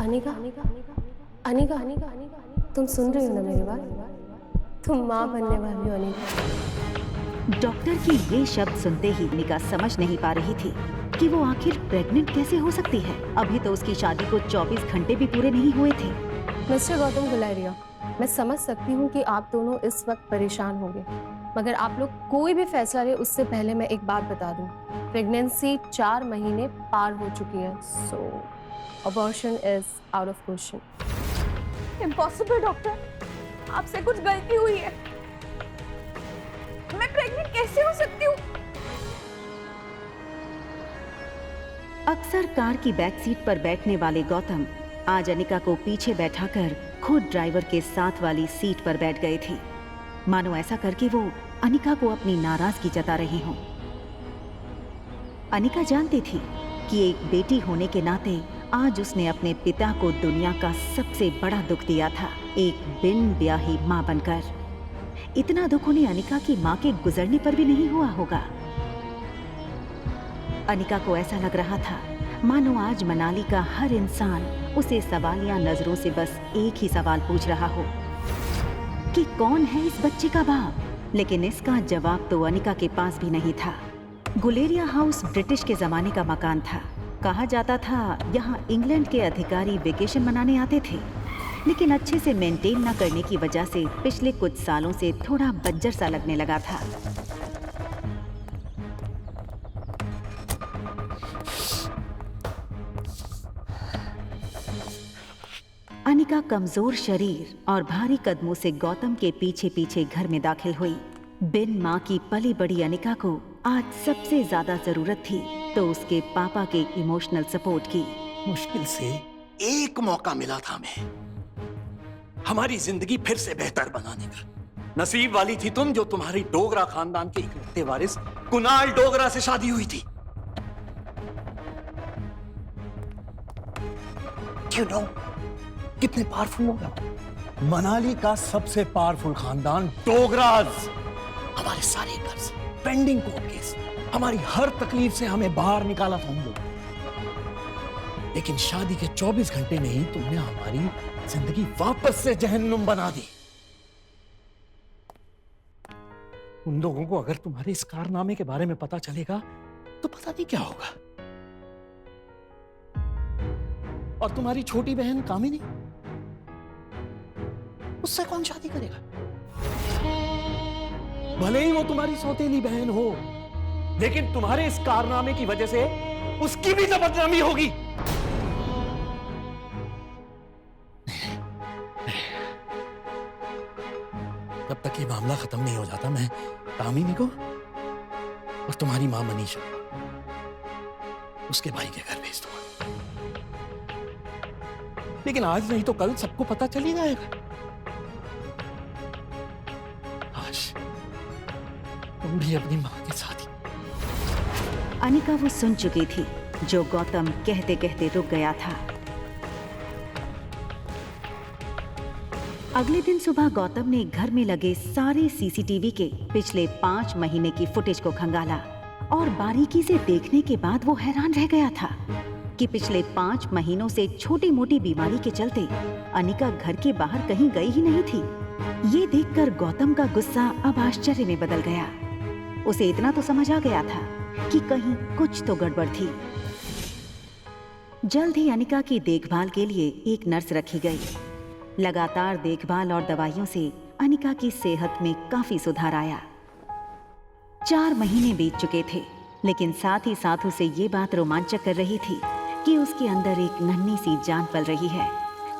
अनिका, अनिका, अनिका, तुम सुन रही हो ना मेरी बात? तुम माँ बनने वाली हो अनिका। डॉक्टर की ये शब्द सुनते ही अनिका समझ नहीं पा रही थी कि वो आखिर प्रेग्नेंट कैसे हो सकती है। अभी तो उसकी शादी को 24 घंटे भी पूरे नहीं हुए थे। मिस्टर गौतम गुलेरिया, मैं समझ सकती हूँ कि आप दोनों इस वक्त परेशान होंगे, मगर आप लोग कोई भी फैसला ले उससे पहले मैं एक बात बता दूं, प्रेगनेंसी 4 महीने पार हो चुकी है, so abortion is out of question. Impossible doctor, आपसे कुछ गलती हुई है। मैं प्रेग्नेंट कैसे हो सकती हूँ? अक्सर कार की बैक सीट पर बैठने वाले गौतम आज अनिका को पीछे बैठाकर खुद ड्राइवर के साथ वाली सीट पर बैठ गए थे, मानो ऐसा करके वो अनिका को अपनी नाराजगी जता रहे हों। अनिका जानती थी कि एक बेटी होने के नाते आज उसने अपने पिता को दुनिया का सबसे बड़ा दुख दिया था, एक बिन ब्याही मां बनकर। इतना दुख उन्हें अनिका की मां के गुजरने पर भी नहीं हुआ होगा। अनिका को ऐसा लग रहा था मानो आज मनाली का हर इंसान उसे सवालिया नजरों से बस एक ही सवाल पूछ रहा हो कि कौन है इस बच्चे का बाप। लेकिन इसका जवाब तो अनिका के पास भी नहीं था। गुलेरिया हाउस ब्रिटिश के जमाने का मकान था। कहा जाता था यहाँ इंग्लैंड के अधिकारी वेकेशन मनाने आते थे, लेकिन अच्छे से मेंटेन न करने की वजह से पिछले कुछ सालों से थोड़ा बंजर सा लगने लगा था। अनिका कमजोर शरीर और भारी कदमों से गौतम के पीछे पीछे घर में दाखिल हुई। बिन माँ की पली बड़ी अनिका को आज सबसे ज्यादा जरूरत थी तो उसके पापा के इमोशनल सपोर्ट की। मुश्किल से एक मौका मिला था हमें हमारी जिंदगी फिर से बेहतर बनाने का। नसीब वाली थी तुम जो तुम्हारी डोगरा खानदान के इकलौते वारिस कुणाल डोगरा से शादी हुई थी। You know, कितने पावरफुल लोग हैं। मनाली का सबसे पावरफुल खानदान डोगराज। हमारे सारे कर्ज, पेंडिंग कोर्ट केस, हमारी हर तकलीफ से हमें बाहर निकाला था उन लोगों। लेकिन शादी के 24 घंटे में ही तुमने हमारी जिंदगी वापस से जहन्नुम बना दी। उन लोगों को अगर तुम्हारे इस कारनामे के बारे में पता चलेगा तो पता नहीं क्या होगा। और तुम्हारी छोटी बहन कामिनी, उससे कौन शादी करेगा? भले ही वो तुम्हारी सौतेली बहन हो, लेकिन तुम्हारे इस कारनामे की वजह से उसकी भी तो बदनामी होगी। जब तक ये मामला खत्म नहीं हो जाता मैं कामिनी को और तुम्हारी मां मनीषा उसके भाई के घर भेज दूंगा। लेकिन आज नहीं तो कल सबको पता चल ही जाएगा। आज तुम भी अपनी मां के साथ ही। अनिका वो सुन चुकी थी जो गौतम कहते कहते रुक गया था। अगले दिन सुबह गौतम ने घर में लगे सारे सीसीटीवी के पिछले 5 महीने की फुटेज को खंगाला और बारीकी से देखने के बाद वो हैरान रह गया था कि पिछले 5 महीनों से छोटी मोटी बीमारी के चलते अनिका घर के बाहर कहीं गई ही नहीं थी। ये देखकर गौतम का गुस्सा अब आश्चर्य में बदल गया। उसे इतना तो समझ आ गया था कि कहीं कुछ तो गड़बड़ थी। जल्द ही अनिका की देखभाल के लिए एक नर्स रखी गई। लगातार देखभाल और दवाइयों से अनिका की सेहत में काफी सुधार आया। 4 महीने बीत चुके थे, लेकिन साथ ही साथ उसे ये बात रोमांचक कर रही थी कि उसके अंदर एक नन्ही सी जान पल रही है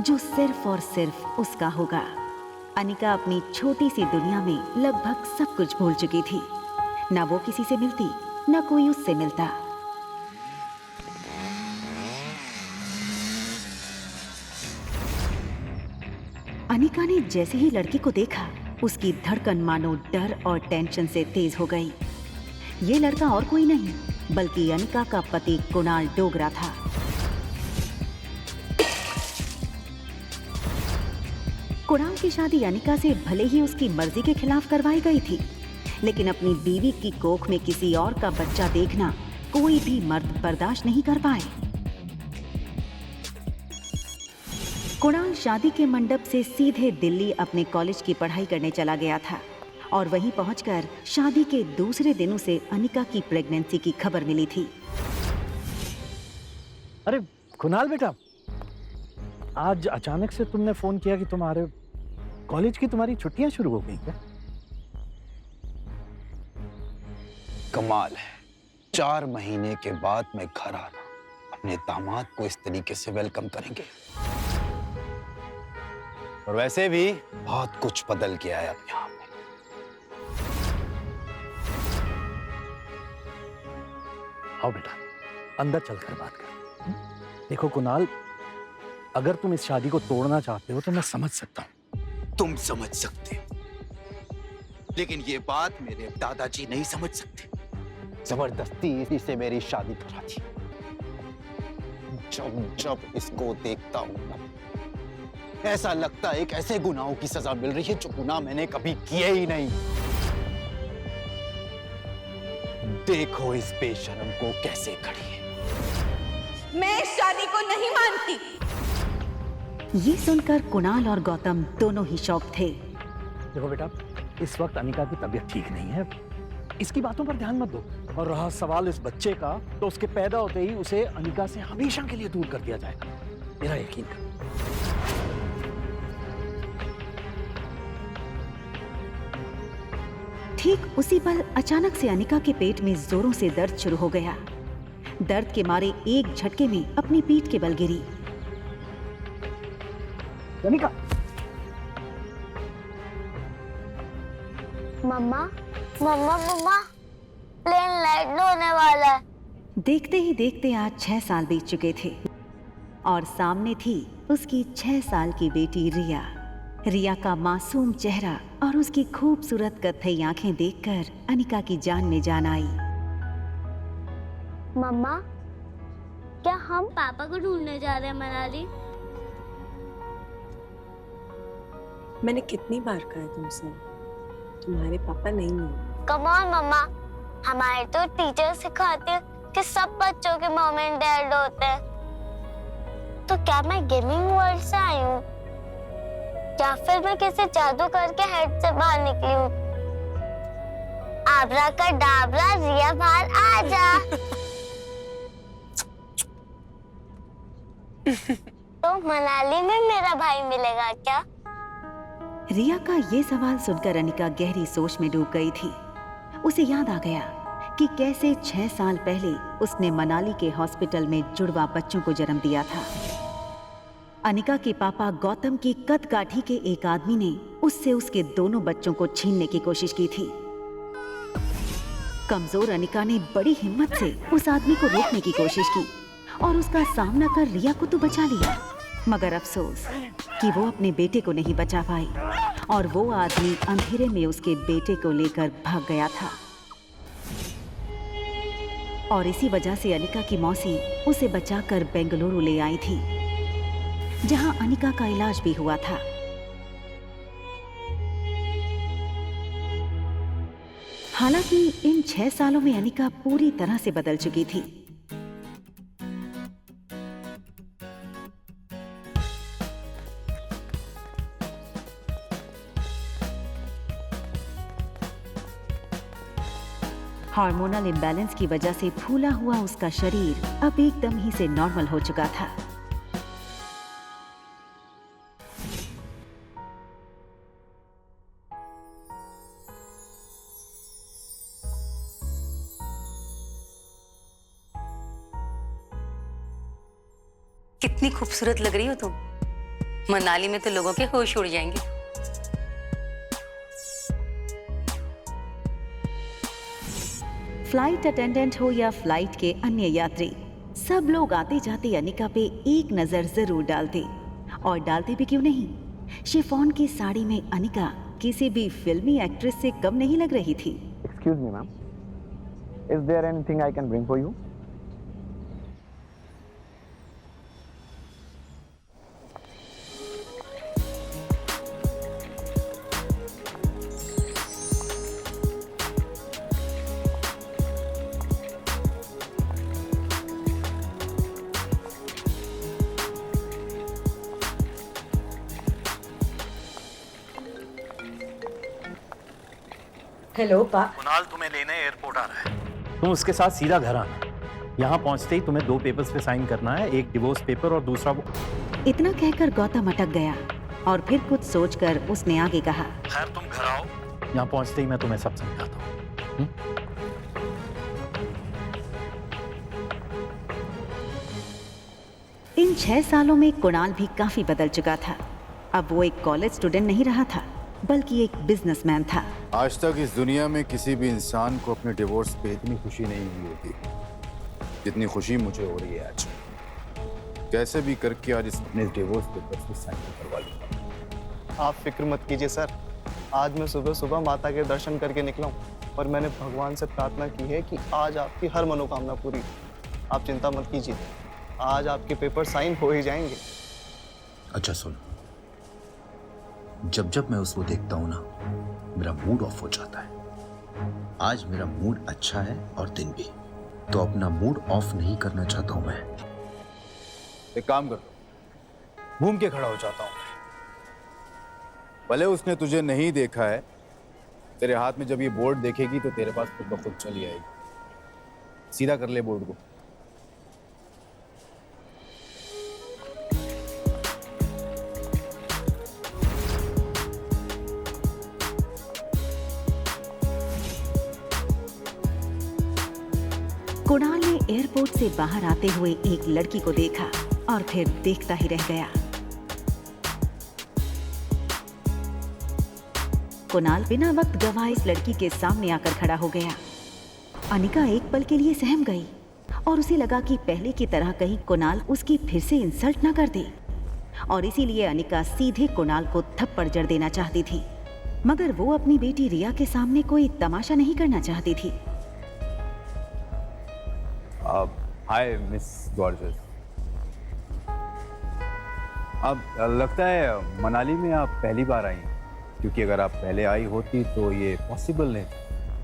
जो सिर्फ और सिर्फ उसका होगा। अनिका अपनी छोटी सी दुनिया में लगभग सब कुछ भूल चुकी थी। न वो किसी से मिलती, न कोई उससे मिलता। अनिका ने जैसे ही लड़की को देखा, उसकी धड़कन मानो डर और टेंशन से तेज हो गई। ये लड़का और कोई नहीं बल्कि अनिका का पति कुणाल डोगरा था। कुणाल की शादी अनिका से भले ही उसकी मर्जी के खिलाफ करवाई गई थी, लेकिन अपनी बीवी की कोख में किसी और का बच्चा देखना कोई भी मर्द बर्दाश्त नहीं कर पाए। कुणाल शादी के मंडप से सीधे दिल्ली अपने कॉलेज की पढ़ाई करने चला गया था और वहीं पहुंचकर शादी के दूसरे दिन उसे अनिका की प्रेगनेंसी की खबर मिली थी। अरे कुणाल बेटा, आज अचानक से तुमने फोन किया कि तुम्हारे कॉलेज की तुम्हारी छुट्टियां शुरू हो गई क्या? कमाल है, 4 महीने के बाद मैं घर आना, अपने दामाद को इस तरीके से वेलकम करेंगे। और वैसे भी बहुत कुछ बदल गया है अब यहाँ पे। आओ बेटा, अंदर चलकर बात कर। देखो कुणाल, अगर तुम इस शादी को तोड़ना चाहते हो तो मैं समझ सकता हूँ। तुम समझ सकते हो, लेकिन ये बात मेरे दादाजी नहीं समझ सकते। जबरदस्ती इसे मेरी शादी करा दी। जब जब इसको देखता हूं ना, ऐसा लगता है एक ऐसे गुनाहों की सजा मिल रही है जो गुनाह मैंने कभी किए ही नहीं। देखो इस बेशरम को कैसे खड़ी है। मैं इस शादी को नहीं मानती। ये सुनकर कुणाल और गौतम दोनों ही शॉक थे। देखो बेटा, इस वक्त अनिका की तबीयत ठीक नहीं है, इसकी बातों पर ध्यान मत दो। और रहा सवाल इस बच्चे का, तो उसके पैदा होते ही उसे अनिका से हमेशा के लिए दूर कर दिया जाएगा, मेरा यकीन कर। ठीक उसी पल अचानक से अनिका के पेट में जोरों से दर्द शुरू हो गया। दर्द के मारे एक झटके में अपनी पीठ के बल गिरी। अनिका, मम्मा मम्मा मम्मा, प्लेन लैंड होने वाला है। देखते ही देखते आज 6 साल बीत चुके थे और सामने थी उसकी 6 साल की बेटी रिया। रिया का मासूम चेहरा और उसकी खूबसूरत कत्थई आंखें देखकर अनिका की जान में जान आई। मम्मा, क्या हम पापा को ढूंढने जा रहे हैं मनाली? मैंने कितनी बार कहा तुमसे, तुम्हारे पापा नहीं है। कम ऑन मम्मा, हमारे तो टीचर सिखाते हैं कि सब बच्चों के मॉम एंड डैड होते हैं। तो क्या मैं गेमिंग वर्ल्ड से आई हूँ, या फिर मैं किसी जादू करके हेड से बाहर निकली हूँ? आब्राकडाब्रा, रिया बाहर आ जा। तो मनाली में मेरा भाई मिलेगा क्या? रिया का ये सवाल सुनकर अनिका गहरी सोच में डूब गई थी। उसे याद आ गया कि कैसे 6 साल पहले उसने मनाली के हॉस्पिटल में जुड़वा बच्चों को जन्म दिया था। अनिका के पापा गौतम की कद काठी के एक आदमी ने उससे उसके दोनों बच्चों को छीनने की कोशिश की थी। कमजोर अनिका ने बड़ी हिम्मत से उस आदमी को रोकने की कोशिश की और उसका सामना कर रिया को तो बचा लिया, मगर अफसोस कि वो अपने बेटे को नहीं बचा पाई और वो आदमी अंधेरे में उसके बेटे को लेकर भाग गया था। और इसी वजह से अनिका की मौसी उसे बचाकर बेंगलुरु ले आई थी, जहां अनिका का इलाज भी हुआ था। हालांकि इन 6 सालों में अनिका पूरी तरह से बदल चुकी थी। हार्मोनल इम्बैलेंस की वजह से फूला हुआ उसका शरीर अब एकदम ही से नॉर्मल हो चुका था। कितनी खूबसूरत लग रही हो तुम। मनाली में तो लोगों के होश उड़ जाएंगे। फ्लाइट अटेंडेंट हो या फ्लाइट के अन्य यात्री, सब लोग आते जाते अनिका पे एक नजर जरूर डालते। और डालते भी क्यों नहीं, शिफॉन की साड़ी में अनिका किसी भी फिल्मी एक्ट्रेस से कम नहीं लग रही थी। Excuse me, ma'am. Is there anything I can bring for you? Hello पा। कुणाल तुम्हें लेने एयरपोर्ट आ रहा है, तुम उसके साथ सीधा घर आना। यहाँ पहुंचते ही तुम्हें 2 पेपर्स पे साइन करना है, एक डिवोर्स पेपर और दूसरा वो। इतना कहकर गौतम अटक गया और फिर कुछ सोचकर उसने आगे कहा, खैर तुम घर आओ, यहाँ पहुंचते ही मैं तुम्हें सब समझाता हूँ। इन 6 सालों में कुणाल भी काफी बदल चुका था। अब वो एक कॉलेज स्टूडेंट नहीं रहा था, बल्कि एक बिजनेसमैन था। आज तक इस दुनिया में किसी भी इंसान को अपने डिवोर्स पे इतनी खुशी नहीं हुई होती जितनी खुशी मुझे हो रही है आज। कैसे भी करके आज अपने डिवोर्स पेपर पे साइन करवा लूंगा। आप फिक्र मत कीजिए सर, आज मैं सुबह सुबह माता के दर्शन करके निकला हूँ और मैंने भगवान से प्रार्थना की है कि आज आपकी हर मनोकामना पूरी हो। आप चिंता मत कीजिए, आज आपके पेपर साइन हो ही जाएंगे। अच्छा सुन, जब जब मैं उसको देखता हूं ना, मेरा मूड ऑफ हो जाता है। आज मेरा मूड अच्छा है और दिन भी, तो अपना मूड ऑफ नहीं करना चाहता हूं मैं। एक काम कर, घूम के खड़ा हो जाता हूँ। भले उसने तुझे नहीं देखा है, तेरे हाथ में जब ये बोर्ड देखेगी तो तेरे पास खुद ब खुद चली आएगी। सीधा कर ले बोर्ड को। कुणाल ने एयरपोर्ट से बाहर आते हुए एक लड़की को देखा और फिर देखता ही रह गया। कुणाल बिना वक्त गवाए इस लड़की के सामने आकर खड़ा हो गया। अनिका एक पल के लिए सहम गई और उसे लगा कि पहले की तरह कहीं कुणाल उसकी फिर से इंसल्ट न कर दे, और इसीलिए अनिका सीधे कुणाल को थप्पड़ जड़ देना चाहती थी, मगर वो अपनी बेटी रिया के सामने कोई तमाशा नहीं करना चाहती थी। Hi miss gorgeous. अब लगता है मनाली में आप पहली बार आई, क्योंकि अगर आप पहले आई होती तो ये पॉसिबल नहीं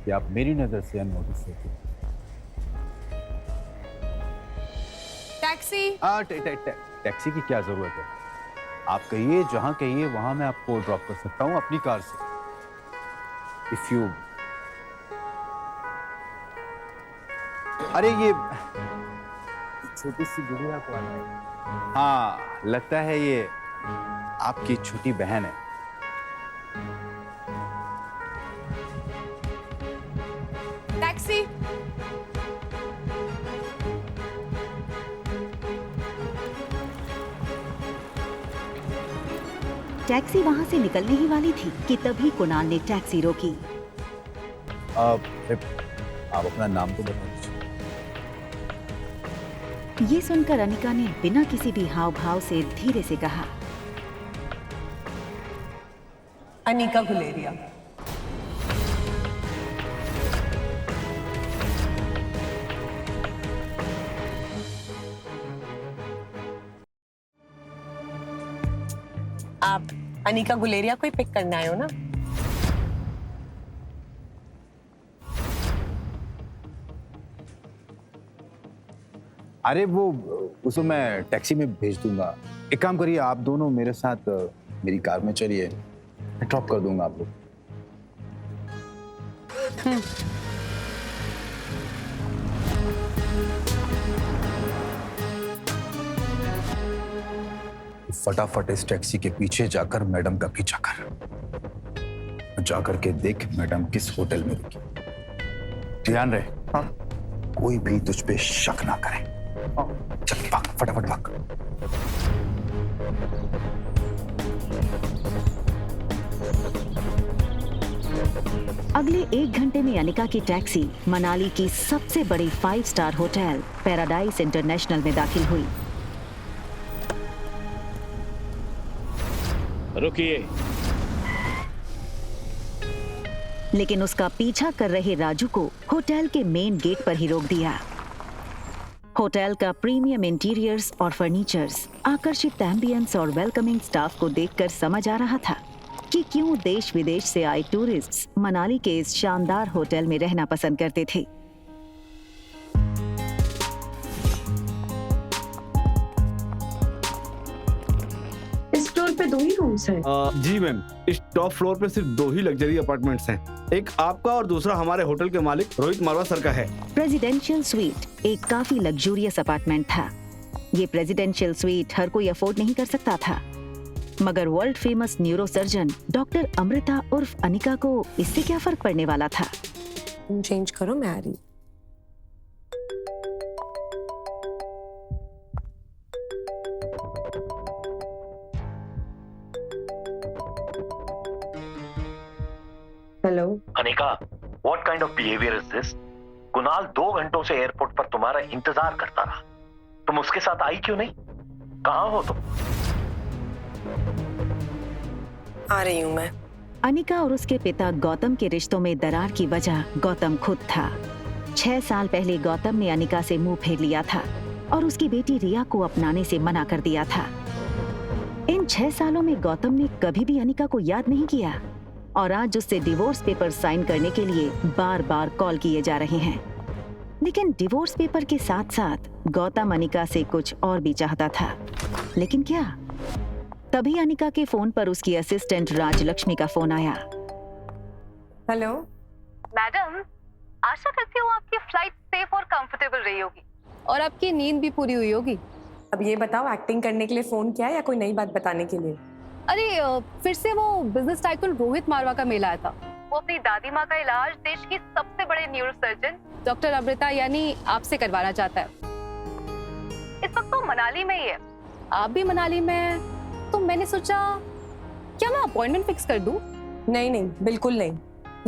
कि आप मेरी नजर से अननोटिस होती। टैक्सी। टैक्सी की क्या जरूरत है? आप कहिए, जहां कहिए वहां मैं आपको ड्रॉप कर सकता हूं अपनी कार से। इफ यू, अरे ये छोटी सी गुड़िया कौन है? हाँ, लगता है ये आपकी छोटी बहन है। टैक्सी। टैक्सी वहां से निकलने ही वाली थी कि तभी कुणाल ने टैक्सी रोकी। आप अपना नाम तो बता दीजिए। ये सुनकर अनिका ने बिना किसी भी हाव भाव से धीरे से कहा, अनिका गुलेरिया। आप अनिका गुलेरिया को ही पिक करने आए हो ना? अरे वो उसको मैं टैक्सी में भेज दूंगा। एक काम करिए, आप दोनों मेरे साथ मेरी कार में चलिए, मैं ड्रॉप कर दूंगा आप लोग। फटाफट इस टैक्सी के पीछे जाकर मैडम का पीछा कर, जाकर के देख मैडम किस होटल में रुकी। ध्यान रहे, हाँ? कोई भी तुझ पे शक ना करे। चल भाग, फटाफट भाग। अगले 1 घंटे में अनिका की टैक्सी मनाली की सबसे बड़ी 5 स्टार होटल पैराडाइज इंटरनेशनल में दाखिल हुई। रुकिए। लेकिन उसका पीछा कर रहे राजू को होटल के मेन गेट पर ही रोक दिया। होटल का प्रीमियम इंटीरियर्स और फर्नीचर्स, आकर्षित एम्बियंस और वेलकमिंग स्टाफ को देखकर समझ आ रहा था कि क्यों देश विदेश से आए टूरिस्ट्स मनाली के इस शानदार होटल में रहना पसंद करते थे। इस टूर पे में 2 ही रूम्स हैं। जी मैम, इस टॉप फ्लोर पे सिर्फ 2 ही लग्जरी अपार्टमेंट्स हैं। एक आपका और दूसरा हमारे होटल के मालिक रोहित मारवा सर का है। प्रेसिडेंशियल स्वीट एक काफी लग्जूरियस अपार्टमेंट था। ये प्रेसिडेंशियल स्वीट हर कोई अफोर्ड नहीं कर सकता था, मगर world famous neurosurgeon doctor Amrita उर्फ अनिका को इससे क्या फर्क पड़ने वाला था। तुम चेंज करो, मैं आ रही। Hello Anika, what kind of behaviour is this? Kunal 2 घंटों से एयरपोर्ट पर तुम्हारा इंतजार करता रहा, तुम उसके साथ आई क्यों नहीं? कहाँ हो तुम? आ रही हूँ मैं। अनिका और उसके पिता गौतम के रिश्तों में दरार की वजह गौतम खुद था। 6 साल पहले गौतम ने अनिका से मुंह फेर लिया था और उसकी बेटी रिया को अपनाने से मना कर दिया था। इन 6 सालों में गौतम ने कभी भी अनिका को याद नहीं किया और आज उससे डिवोर्स पेपर साइन करने के लिए बार बार कॉल किए जा रहे हैं। लेकिन डिवोर्स पेपर के साथ साथ गौतम अनिका से कुछ और भी चाहता था। लेकिन क्या? तभी अनिका के फोन पर उसकी असिस्टेंट राजलक्ष्मी का फोन आया। हेलो मैडम, आशा करती हूँ आपकी फ्लाइट सेफ और कंफर्टेबल रही होगी और आपकी नींद भी पूरी हुई होगी। अब ये बताओ, एक्टिंग करने के लिए फोन किया या कोई नई बात बताने के लिए? अरे फिर से वो बिजनेस टाइकून रोहित मारवा का मेल आया था। वो अपनी दादी माँ का इलाज देश की सबसे बड़े न्यूरोसर्जन डॉक्टर अमृता यानी आपसे करवाना चाहता है। इस वक्त तो मनाली में ही है। आप भी मनाली में, तो मैंने सोचा क्या मैं अपॉइंटमेंट फिक्स कर दूं? नहीं नहीं, बिल्कुल नहीं।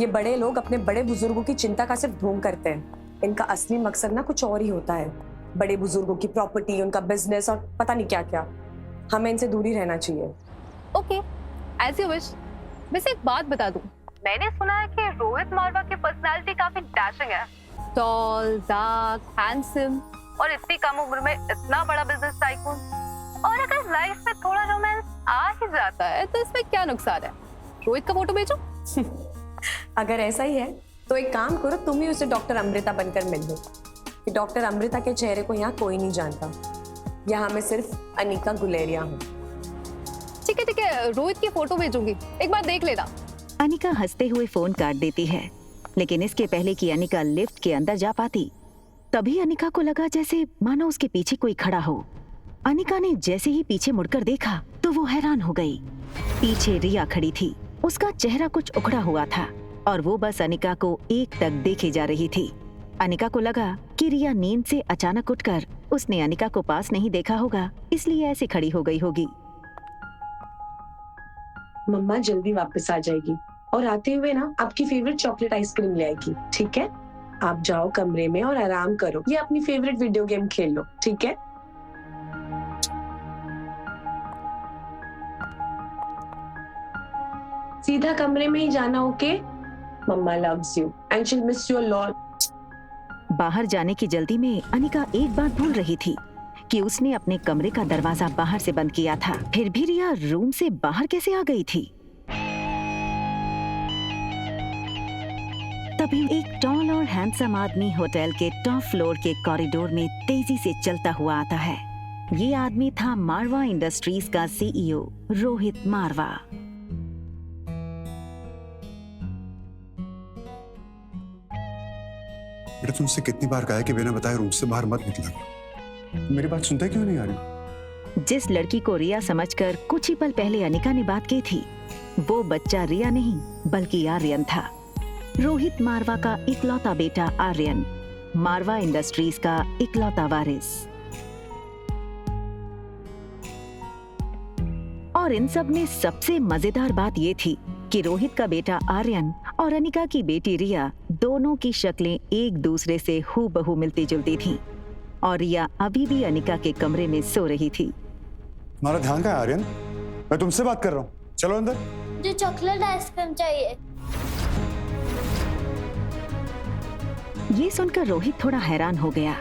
ये बड़े लोग अपने बड़े बुजुर्गों की चिंता का सिर्फ ढोंग करते हैं। इनका असली मकसद ना कुछ और ही होता है। बड़े बुजुर्गों की प्रॉपर्टी, उनका बिजनेस और पता नहीं क्या क्या। हमें इनसे दूरी रहना चाहिए। Okay, as you wish. वैसे एक बात बता दूं, मैंने सुना है कि रोहित मारवा की पर्सनालिटी काफी डैशिंग है। टॉल, डार्क, हैंडसम और इतनी कम उम्र में इतना बड़ा बिजनेस टाइकून। और अगर लाइफ में थोड़ा रोमांस आ ही जाता है तो इसमें क्या नुकसान है? रोहित का फोटो भेजो। अगर ऐसा ही है तो एक काम करो, तुम ही उसे डॉक्टर अमृता बनकर मिल लो। कि डॉक्टर अमृता के चेहरे को यहाँ कोई नहीं जानता। यहाँ मैं सिर्फ अनिका गुलेरिया हूँ। ठीक है, रोहित की फोटो भेजूंगी, एक बार देख लेना। अनिका हंसते हुए फोन काट देती है, लेकिन इसके पहले कि अनिका लिफ्ट के अंदर जा पाती, तभी अनिका को लगा जैसे मानो उसके पीछे कोई खड़ा हो। अनिका ने जैसे ही पीछे मुड़कर देखा तो वो हैरान हो गई। पीछे रिया खड़ी थी। उसका चेहरा कुछ उखड़ा हुआ था और वो बस अनिका को एकटक देखे जा रही थी। अनिका को लगा कि रिया नींद से अचानक उठकर उसने अनिका को पास नहीं देखा होगा, इसलिए ऐसे खड़ी हो गई होगी। मम्मा जल्दी वापस आ जाएगी और आते हुए ना आपकी फेवरेट चॉकलेट आइसक्रीम ले आएगी, ठीक है? आप जाओ कमरे में और आराम करो या अपनी फेवरेट वीडियो गेम खेल लो, ठीक है? सीधा कमरे में ही जाना, okay? Mamma loves you and she will miss you a lot. बाहर जाने की जल्दी में अनिका एक बात भूल रही थी कि उसने अपने कमरे का दरवाजा बाहर से बंद किया था। फिर भी रिया रूम से बाहर कैसे आ गई थी? तभी एक टॉल और हैंडसम आदमी होटल के टॉप फ्लोर के कॉरिडोर में तेजी से चलता हुआ आता है। ये आदमी था मारवा इंडस्ट्रीज का सीईओ रोहित मारवा। बेटा, तुमसे कितनी बार कहा है कि बिना बताए रूम से बाहर मत निकलना। मेरी बात सुनते क्यों नहीं आ रही? जिस लड़की को रिया समझकर कुछ ही पल पहले अनिका ने बात की थी, वो बच्चा रिया नहीं बल्कि आर्यन था। रोहित मारवा का इकलौता बेटा आर्यन, मारवा इंडस्ट्रीज का इकलौता वारिस। और इन सब में सबसे मजेदार बात ये थी कि रोहित का बेटा आर्यन और अनिका की बेटी रिया दोनों की शक्लें एक दूसरे से हूबहू मिलती जुलती थीं और रिया अभी भी अनिका के कमरे में सो रही थी। तुम्हारा ध्यान कहाँ है आर्यन? मैं तुमसे बात कर रहा हूँ, चलो अंदर। मुझे चॉकलेट आइसक्रीम चाहिए। ये सुनकर रोहित थोड़ा हैरान हो गया।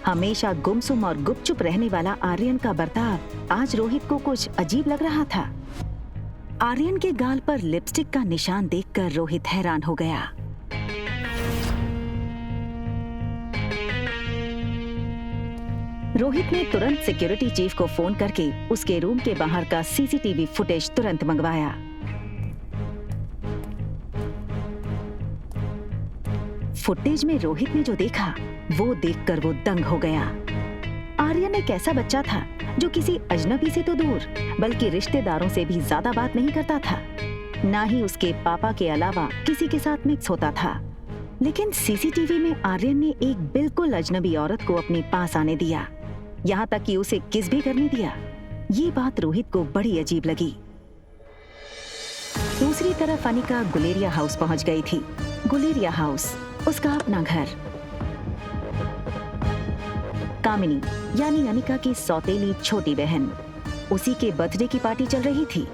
हमेशा गुमसुम और गुपचुप रहने वाला आर्यन का बर्ताव आज रोहित को कुछ अजीब लग रहा था। आर्यन के गाल पर लिपस्टिक का निशान देखकर रोहित हैरान हो गया। रोहित ने तुरंत सिक्योरिटी चीफ को फोन करके उसके रूम के बाहर का सीसीटीवी फुटेज तुरंत मंगवाया। फुटेज में रोहित ने जो देखा वो देखकर वो दंग हो गया। आर्यन एक ऐसा बच्चा था जो किसी अजनबी से तो दूर बल्कि रिश्तेदारों से भी ज्यादा बात नहीं करता था, ना ही उसके पापा के अलावा किसी के साथ मिक्स होता था। लेकिन सीसीटीवी में आर्यन ने एक बिल्कुल अजनबी औरत को अपने पास आने दिया, यहाँ तक कि उसे किस भी करने दिया। ये बात रोहित को बड़ी अजीब लगी। दूसरी तरफ अनिका गुलेरिया हाउस पहुंच गई थी। गुलेरिया हाउस उसका अपना घर। कामिनी यानी अनिका की सौतेली छोटी बहन, उसी के बर्थडे की पार्टी चल रही थी।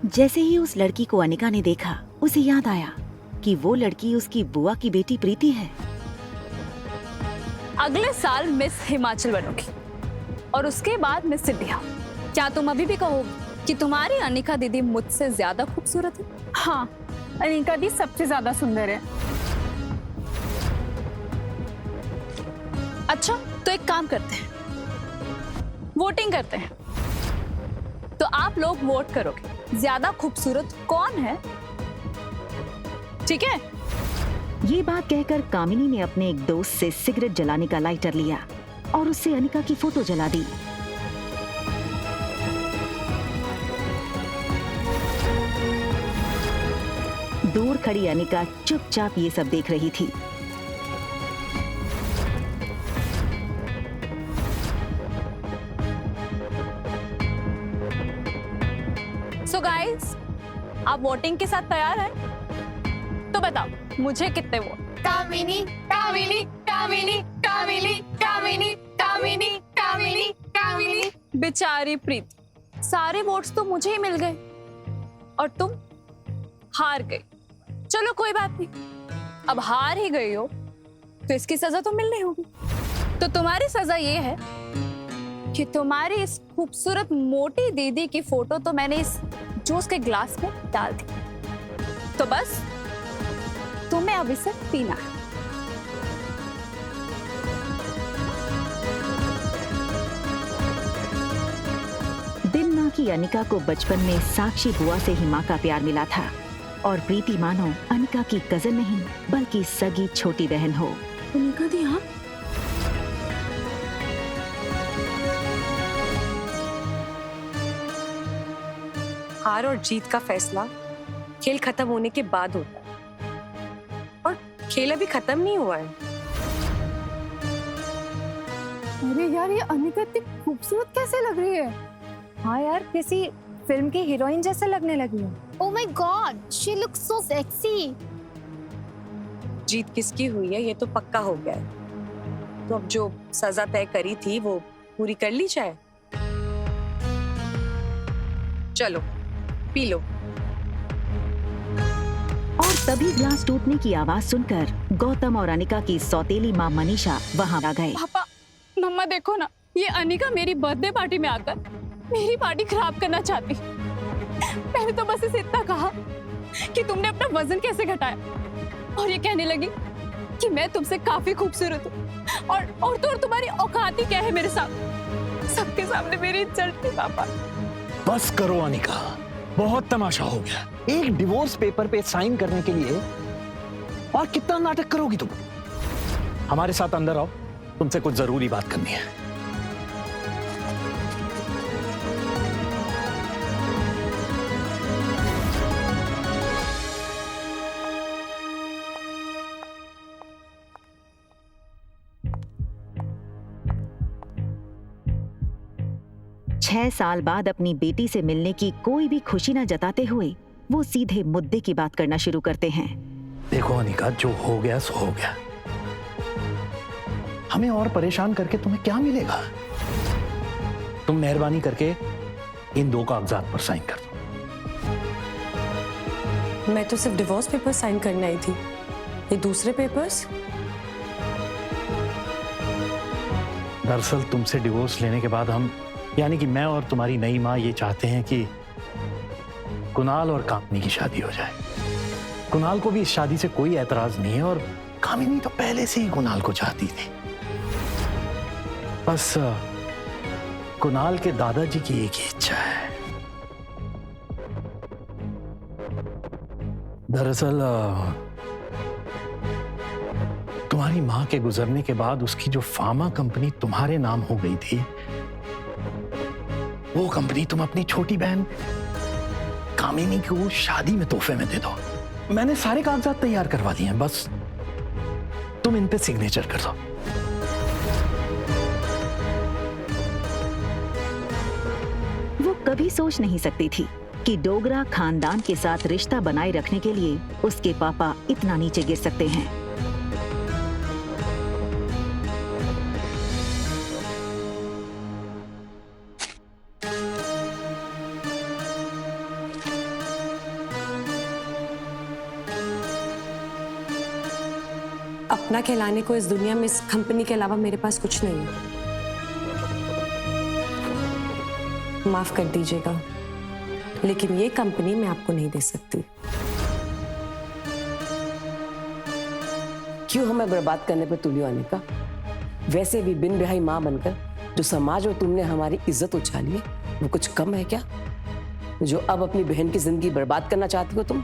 जैसे ही उस लड़की को अनिका ने देखा, उसे याद आया कि वो लड़की उसकी बुआ की बेटी प्रीति है। अगले साल मिस हिमाचल बनोगी और उसके बाद मिस इंडिया। क्या तुम अभी भी कहोगी कि तुम्हारी अनिका दीदी मुझसे ज्यादा खूबसूरत है? हाँ, अनिका दी सबसे ज्यादा सुंदर है। अच्छा, तो एक काम करते हैं, वोटिंग करते हैं। तो आप लोग वोट करोगे ज्यादा खूबसूरत कौन है, ठीक है? ये बात कहकर कामिनी ने अपने एक दोस्त से सिगरेट जलाने का लाइटर लिया और उससे अनिका की फोटो जला दी। दूर खड़ी अनिका चुपचाप ये सब देख रही थी। सो गाइस, आप वोटिंग के साथ तैयार हैं? तो बताओ मुझे कितने वोट? कामिनी, कामिनी, कामिनी, कामिनी, कामिनी, कामिनी, कामिनी, कामिनी। बेचारी प्रीति, सारे वोट्स तो मुझे ही मिल गए और तुम हार गई। चलो कोई बात नहीं, अब हार ही गई हो तो इसकी सजा तो मिलनी होगी। तो तुम्हारी सजा ये है कि तुम्हारी इस खूबसूरत मोटी दीदी की फोटो तो मैंने इस जूस के ग्लास में डाल दी, तो बस तुम्हें अब इसे पीना है। दिन माँ की अनिका को बचपन में साक्षी बुआ से ही माँ का प्यार मिला था और प्रीति मानो अनिका की कजन नहीं बल्कि सगी छोटी बहन हो। अनिका दी, हाँ? हार और जीत का फैसला खेल खत्म होने के बाद होता है और खेल अभी खत्म नहीं हुआ है। अरे यार, ये अनिका इतनी खूबसूरत कैसे लग रही है? हाँ यार, किसी फिल्म की हीरोइन जैसे लगने लगी है। Oh my God, she looks so sexy. जीत किसकी हुई है ये तो पक्का हो गया है, तो अब जो सजा तय करी थी वो पूरी कर ली जाए। चलो पी लो। और तभी ग्लास टूटने की आवाज सुनकर गौतम और अनिका की सौतेली माँ मनीषा वहां आ गए। पापा, मम्मा देखो ना, ये अनिका मेरी बर्थडे पार्टी में आकर मेरी पार्टी खराब करना चाहती। मैंने तो बस इसे इतना कहा कि तुमने अपना वजन कैसे घटाया, और ये कहने लगी कि मैं तुमसे काफी खूबसूरत हूँ और तो तुम्हारी औकात ही क्या है मेरे सामने। सबके सामने मेरी इज्जत थी। पापा बस करो अनिका, बहुत तमाशा हो गया। एक डिवोर्स पेपर पे साइन करने के लिए और कितना नाटक करोगी तुम? हमारे साथ अंदर आओ, तुमसे कुछ जरूरी बात करनी है। छह साल बाद अपनी बेटी से मिलने की कोई भी खुशी न जताते हुए वो सीधे मुद्दे की बात करना शुरू करते हैं। देखो अनिका, जो हो गया सो हो गया। हमें और परेशान करके तुम्हें क्या मिलेगा? तुम मेहरबानी करके इन दो कागजात पर साइन कर दो। मैं तो सिर्फ डिवोर्स पेपर साइन करने आई थी, ये दूसरे पेपर्स? दरअसल तुमसे डिवोर्स लेने के बाद हम, यानी कि मैं और तुम्हारी नई माँ, ये चाहते हैं कि कुणाल और कामिनी की शादी हो जाए। कुणाल को भी इस शादी से कोई एतराज नहीं है और कामिनी तो पहले से ही कुणाल को चाहती थी। बस कुणाल के दादाजी की एक ही इच्छा है। दरअसल तुम्हारी मां के गुजरने के बाद उसकी जो फार्मा कंपनी तुम्हारे नाम हो गई थी, वो कंपनी तुम अपनी छोटी बहन कामिनी को शादी में तोहफे में दे दो। मैंने सारे कागजात तैयार करवा दिए हैं, बस तुम इन पे सिग्नेचर कर दो। वो कभी सोच नहीं सकती थी कि डोगरा खानदान के साथ रिश्ता बनाए रखने के लिए उसके पापा इतना नीचे गिर सकते हैं। अपना कहलाने को इस दुनिया में इस कंपनी के अलावा मेरे पास कुछ नहीं है। माफ कर दीजिएगा, लेकिन ये कंपनी मैं आपको नहीं दे सकती। क्यों हमें बर्बाद करने पर तुलियो आने का? वैसे भी बिन ब्याही माँ बनकर जो समाज में तुमने हमारी इज्जत उछाली है, वो कुछ कम है क्या? जो अब अपनी बहन की जिंदगी बर्बाद करना चाहती हो तुम?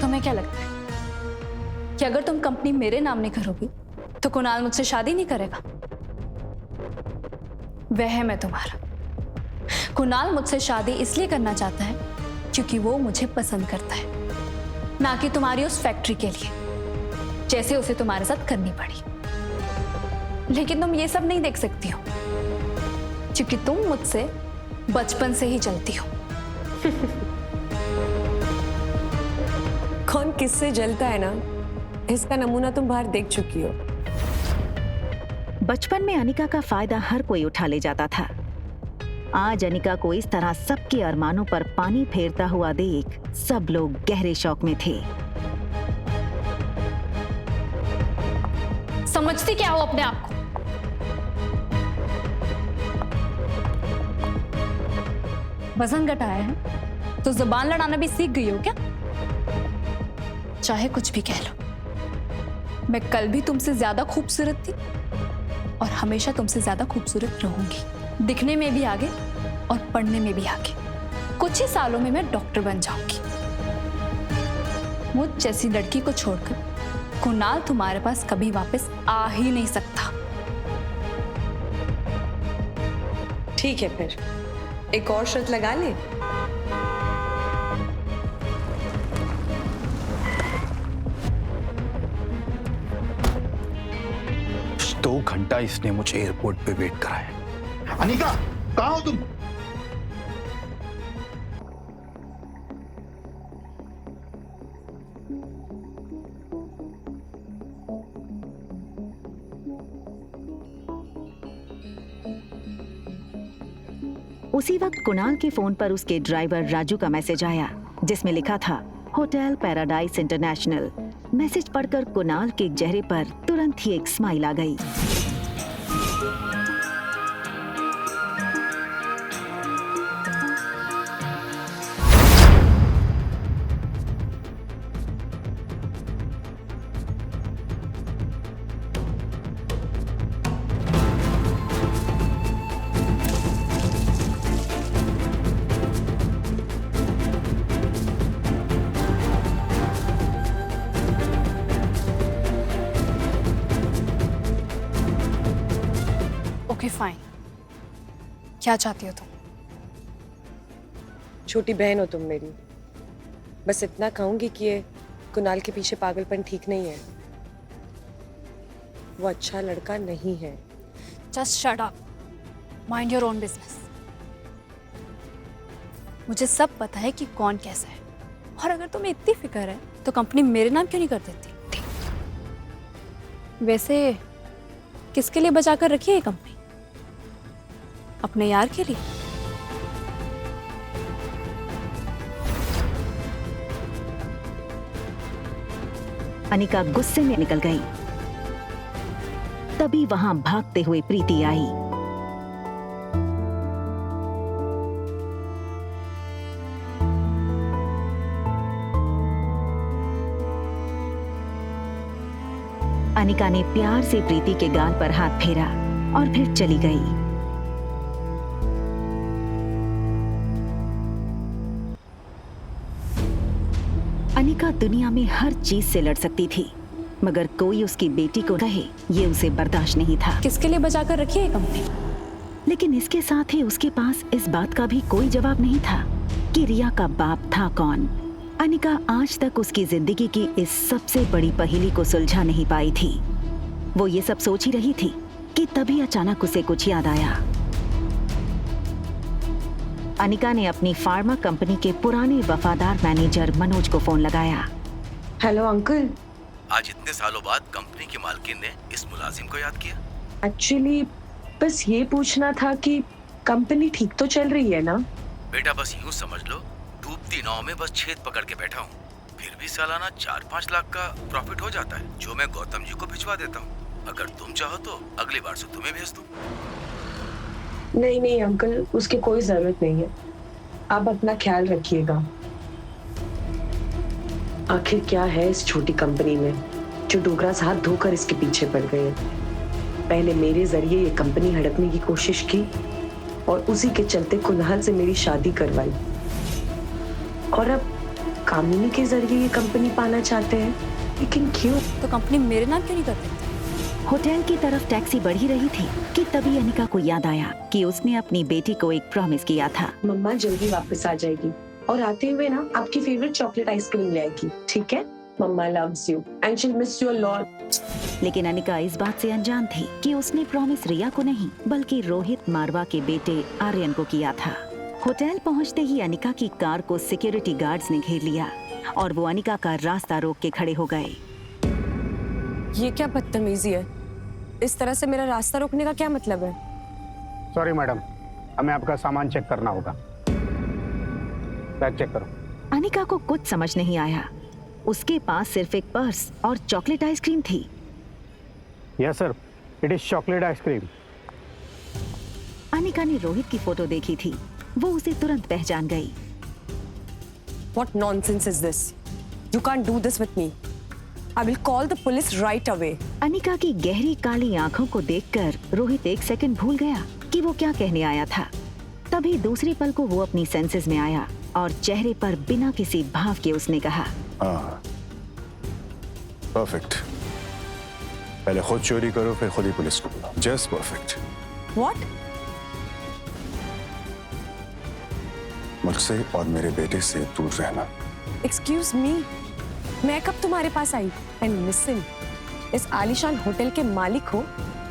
तुम्हें क्या लगता है कि अगर तुम कंपनी मेरे नाम नहीं करोगी तो कुणाल मुझसे शादी नहीं करेगा? वह है मैं तुम्हारा। कुणाल मुझसे शादी इसलिए करना चाहता है क्योंकि वो मुझे पसंद करता है, ना कि तुम्हारी उस फैक्ट्री के लिए, जैसे उसे तुम्हारे साथ करनी पड़ी। लेकिन तुम ये सब नहीं देख सकती हो क्योंकि तुम मुझसे बचपन से ही चलती हो। कौन किससे जलता है ना, इसका नमूना तुम बाहर देख चुकी हो। बचपन में अनिका का फायदा हर कोई उठा ले जाता था। आज अनिका को इस तरह सबके अरमानों पर पानी फेरता हुआ देख सब लोग गहरे शौक में थे। समझती क्या हो अपने आप को? वजन घटाया है तो जुबान लड़ाना भी सीख गई हो क्या? चाहे कुछ भी कह लो, मैं कल भी तुमसे ज्यादा खूबसूरत थी और हमेशा तुमसे ज्यादा खूबसूरत रहूंगी। दिखने में भी आगे और पढ़ने में भी आगे। कुछ ही सालों में मैं डॉक्टर बन जाऊंगी। मुझ जैसी लड़की को छोड़कर कुणाल तुम्हारे पास कभी वापस आ ही नहीं सकता। ठीक है, फिर एक और शर्त लगा ले। 2 घंटा इसने मुझे एयरपोर्ट पे वेट कराया। अनिका, कहाँ हो तुम? उसी वक्त कुणाल के फोन पर उसके ड्राइवर राजू का मैसेज आया जिसमें लिखा था होटल पैराडाइज इंटरनेशनल। मैसेज पढ़कर कुणाल के चेहरे पर तुरंत ही एक स्माइल आ गई। ओके फाइन, क्या चाहती हो तुम? छोटी बहन हो तुम मेरी। बस इतना कहूंगी कि ये कुणाल के पीछे पागलपन ठीक नहीं है। वो अच्छा लड़का नहीं है। Just shut up, mind your own business. मुझे सब पता है कि कौन कैसा है, और अगर तुम्हें इतनी फिक्र है तो कंपनी मेरे नाम क्यों नहीं कर देती? वैसे किसके लिए बचा कर रखी है ये कंपनी? अपने यार के लिए? अनिका गुस्से में निकल गई। तभी वहां भागते हुए प्रीति आई। अनिका ने प्यार से प्रीति के गाल पर हाथ फेरा और फिर चली गई। अनिका दुनिया में हर चीज से लड़ सकती थी, मगर कोई उसकी बेटी को कहे ये उसे बर्दाश्त नहीं था। किसके लिए बचा कर रखी है कंपनी? लेकिन इसके साथ ही उसके पास इस बात का भी कोई जवाब नहीं था कि रिया का बाप था कौन। अनिका आज तक उसकी जिंदगी की इस सबसे बड़ी पहेली को सुलझा नहीं पाई थी। वो ये सब सोच ही रही थी कि तभी अचानक उसे कुछ याद आया। अनिका ने अपनी फार्मा कंपनी के पुराने वफादार मैनेजर मनोज को फोन लगाया। Hello uncle. आज इतने सालों बाद कंपनी के मालकिन ने इस मुलाजिम को याद किया। एक्चुअली बस ये पूछना था कि कंपनी ठीक तो चल रही है ना? बेटा बस यूं समझ लो, डूबती नाव में बस छेद पकड़ के बैठा हूँ। फिर भी सालाना 4-5 लाख का प्रॉफिट हो जाता है, जो मैं गौतम जी को भिजवा देता हूँ। अगर तुम चाहो तो अगली बार से तुम्हें भेज दूँ। नहीं नहीं अंकल, उसकी कोई जरूरत नहीं है। आप अपना ख्याल रखिएगा। आखिर क्या है इस छोटी कंपनी में जो डोगरास हाथ धोकर इसके पीछे पड़ गए हैं? पहले मेरे जरिए ये कंपनी हड़पने की कोशिश की और उसी के चलते कुनाल से मेरी शादी करवाई, और अब कामिनी के जरिए ये कंपनी पाना चाहते हैं। लेकिन क्यों? तो कंपनी मेरे नाम क्यों नहीं करते? होटल की तरफ टैक्सी बढ़ी रही थी कि तभी अनिका को याद आया कि उसने अपनी बेटी को एक प्रॉमिस किया था। मम्मा जल्दी वापस आ जाएगी और आते हुए ना आपकी फेवरेट चॉकलेट आइसक्रीम ले आएगी, ठीक है? Mamma loves you and she will miss you a lot. लेकिन अनिका इस बात से अनजान थी कि उसने प्रॉमिस रिया को नहीं बल्कि रोहित मारवा के बेटे आर्यन को किया था। होटल पहुंचते ही अनिका की कार को सिक्योरिटी गार्ड्स ने घेर लिया और वो अनिका का रास्ता रोक के खड़े हो गए। ये क्या बदतमीजी है? इस तरह से मेरा रास्ता रोकने का क्या मतलब है? सॉरी मैडम, हमें आपका सामान चेक करना होगा। बैग चेक करो। अनिका को कुछ समझ नहीं आया। उसके पास सिर्फ एक पर्स और चॉकलेट आइसक्रीम थी। Yes sir, it is chocolate ice cream. Anika ने रोहित की फोटो देखी थी, वो उसे तुरंत पहचान गई। What nonsense is this? You can't do this with me. I will call the police right away. Anika की गहरी काली आंखों को देखकर रोहित एक सेकंड भूल गया कि वो क्या कहने आया था। तभी दूसरे पल को वो अपनी सेंसेस में आया और चेहरे पर बिना किसी भाव के उसने कहा, परफेक्ट। पहले खुद चोरी करो फिर खुद ही पुलिस को बुलाओ। Just perfect. What? मुझसे और मेरे बेटे से दूर रहना। Excuse me. मैं कब तुम्हारे पास आई? And listen, इस आलीशान होटल के मालिक हो,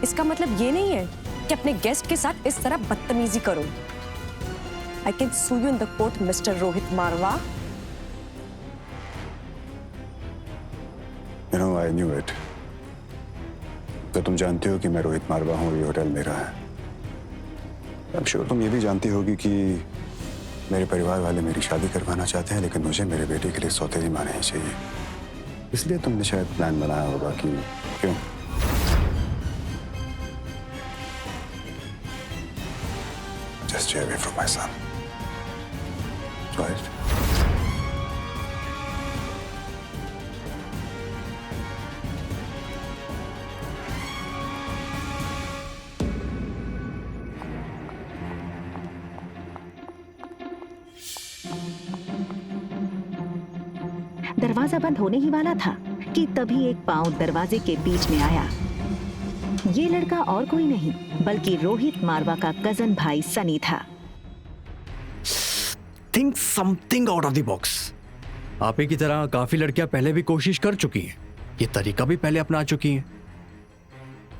इसका मतलब ये नहीं है कि अपने गेस्ट के साथ इस तरह बदतमीजी करो। I can sue you in the court, Mr. Rohit Marwa. You know, I knew it. तो तुम जानती हो कि मैं रोहित मारवा हूँ, ये होटल मेरा है। I'm sure तुम ये भी जानती होगी कि मेरे परिवार वाले मेरी शादी करवाना चाहते हैं, लेकिन मुझे मेरे बेटे के लिए सौतेली माँ नहीं चाहिए। इसलिए तुमने शायद प्लान बनाया होगा कि क्यों। Just stay away from my son. Right? दरवाजा बंद होने ही वाला था कि तभी एक पांव दरवाजे के बीच में आया। ये लड़का और कोई नहीं बल्कि रोहित मारवा का कजन भाई सनी था। Think something out of the box. आप ही की तरह काफी लड़कियां पहले भी कोशिश कर चुकी हैं, ये तरीका भी पहले अपना चुकी हैं,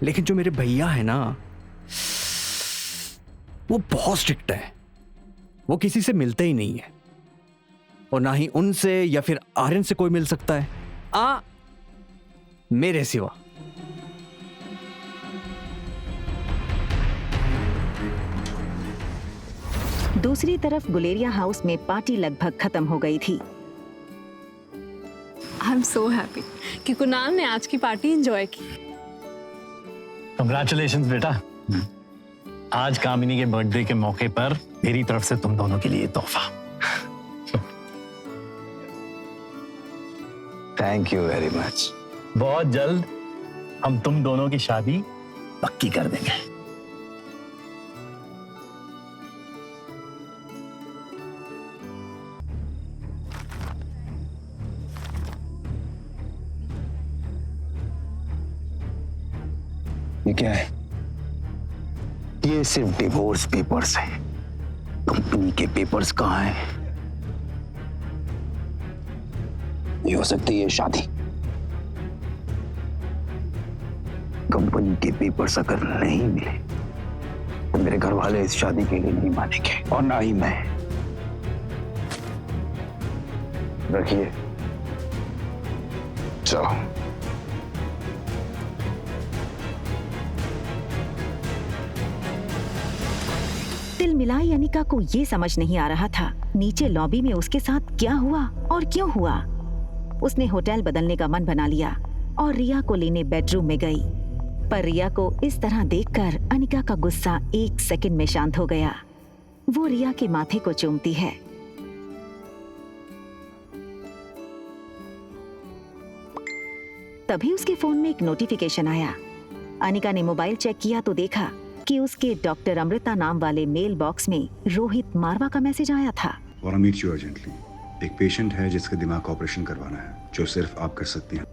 लेकिन जो मेरे भैया है ना, वो बहुत स्ट्रिक्ट है। वो किसी से मिलते ही नहीं है और ना ही उनसे या फिर आर्यन से कोई मिल सकता है, मेरे सिवा। दूसरी तरफ गुलेरिया हाउस में पार्टी लगभग खत्म हो गई थी। आई एम सो हैप्पी कि कुणाल ने आज की पार्टी एंजॉय की। कंग्रेचुलेशंस बेटा। आज कामिनी के बर्थडे के मौके पर मेरी तरफ से तुम दोनों के लिए तोहफा। Thank you very much. बहुत जल्द हम तुम दोनों की शादी पक्की कर देंगे। ये क्या है? ये सिर्फ डिवोर्स पेपर्स हैं। कंपनी के पेपर्स कहाँ हैं? ये हो सकती है शादी। कंपनी के पेपर्स अगर नहीं मिले तो मेरे घर वाले इस शादी के लिए नहीं मानेंगे और ना ही मैं। रखिए, चलो। तिलमिलाई अनिका को ये समझ नहीं आ रहा था नीचे लॉबी में उसके साथ क्या हुआ और क्यों हुआ। उसने होटल बदलने का मन बना लिया और रिया को लेने बेडरूम में गई, पर रिया को इस तरह देखकर अनिका का गुस्सा 1 सेकंड में शांत हो गया। वो रिया के माथे को चूमती है। तभी उसके फोन में एक नोटिफिकेशन आया। अनिका ने मोबाइल चेक किया तो देखा कि उसके डॉक्टर अमृता नाम वाले मेल बॉक्स में रोहित मारवा का मैसेज आया था। और मीट यू अर्जेंटली। एक पेशेंट है जिसका दिमाग का ऑपरेशन करवाना है, जो सिर्फ आप कर सकती हैं।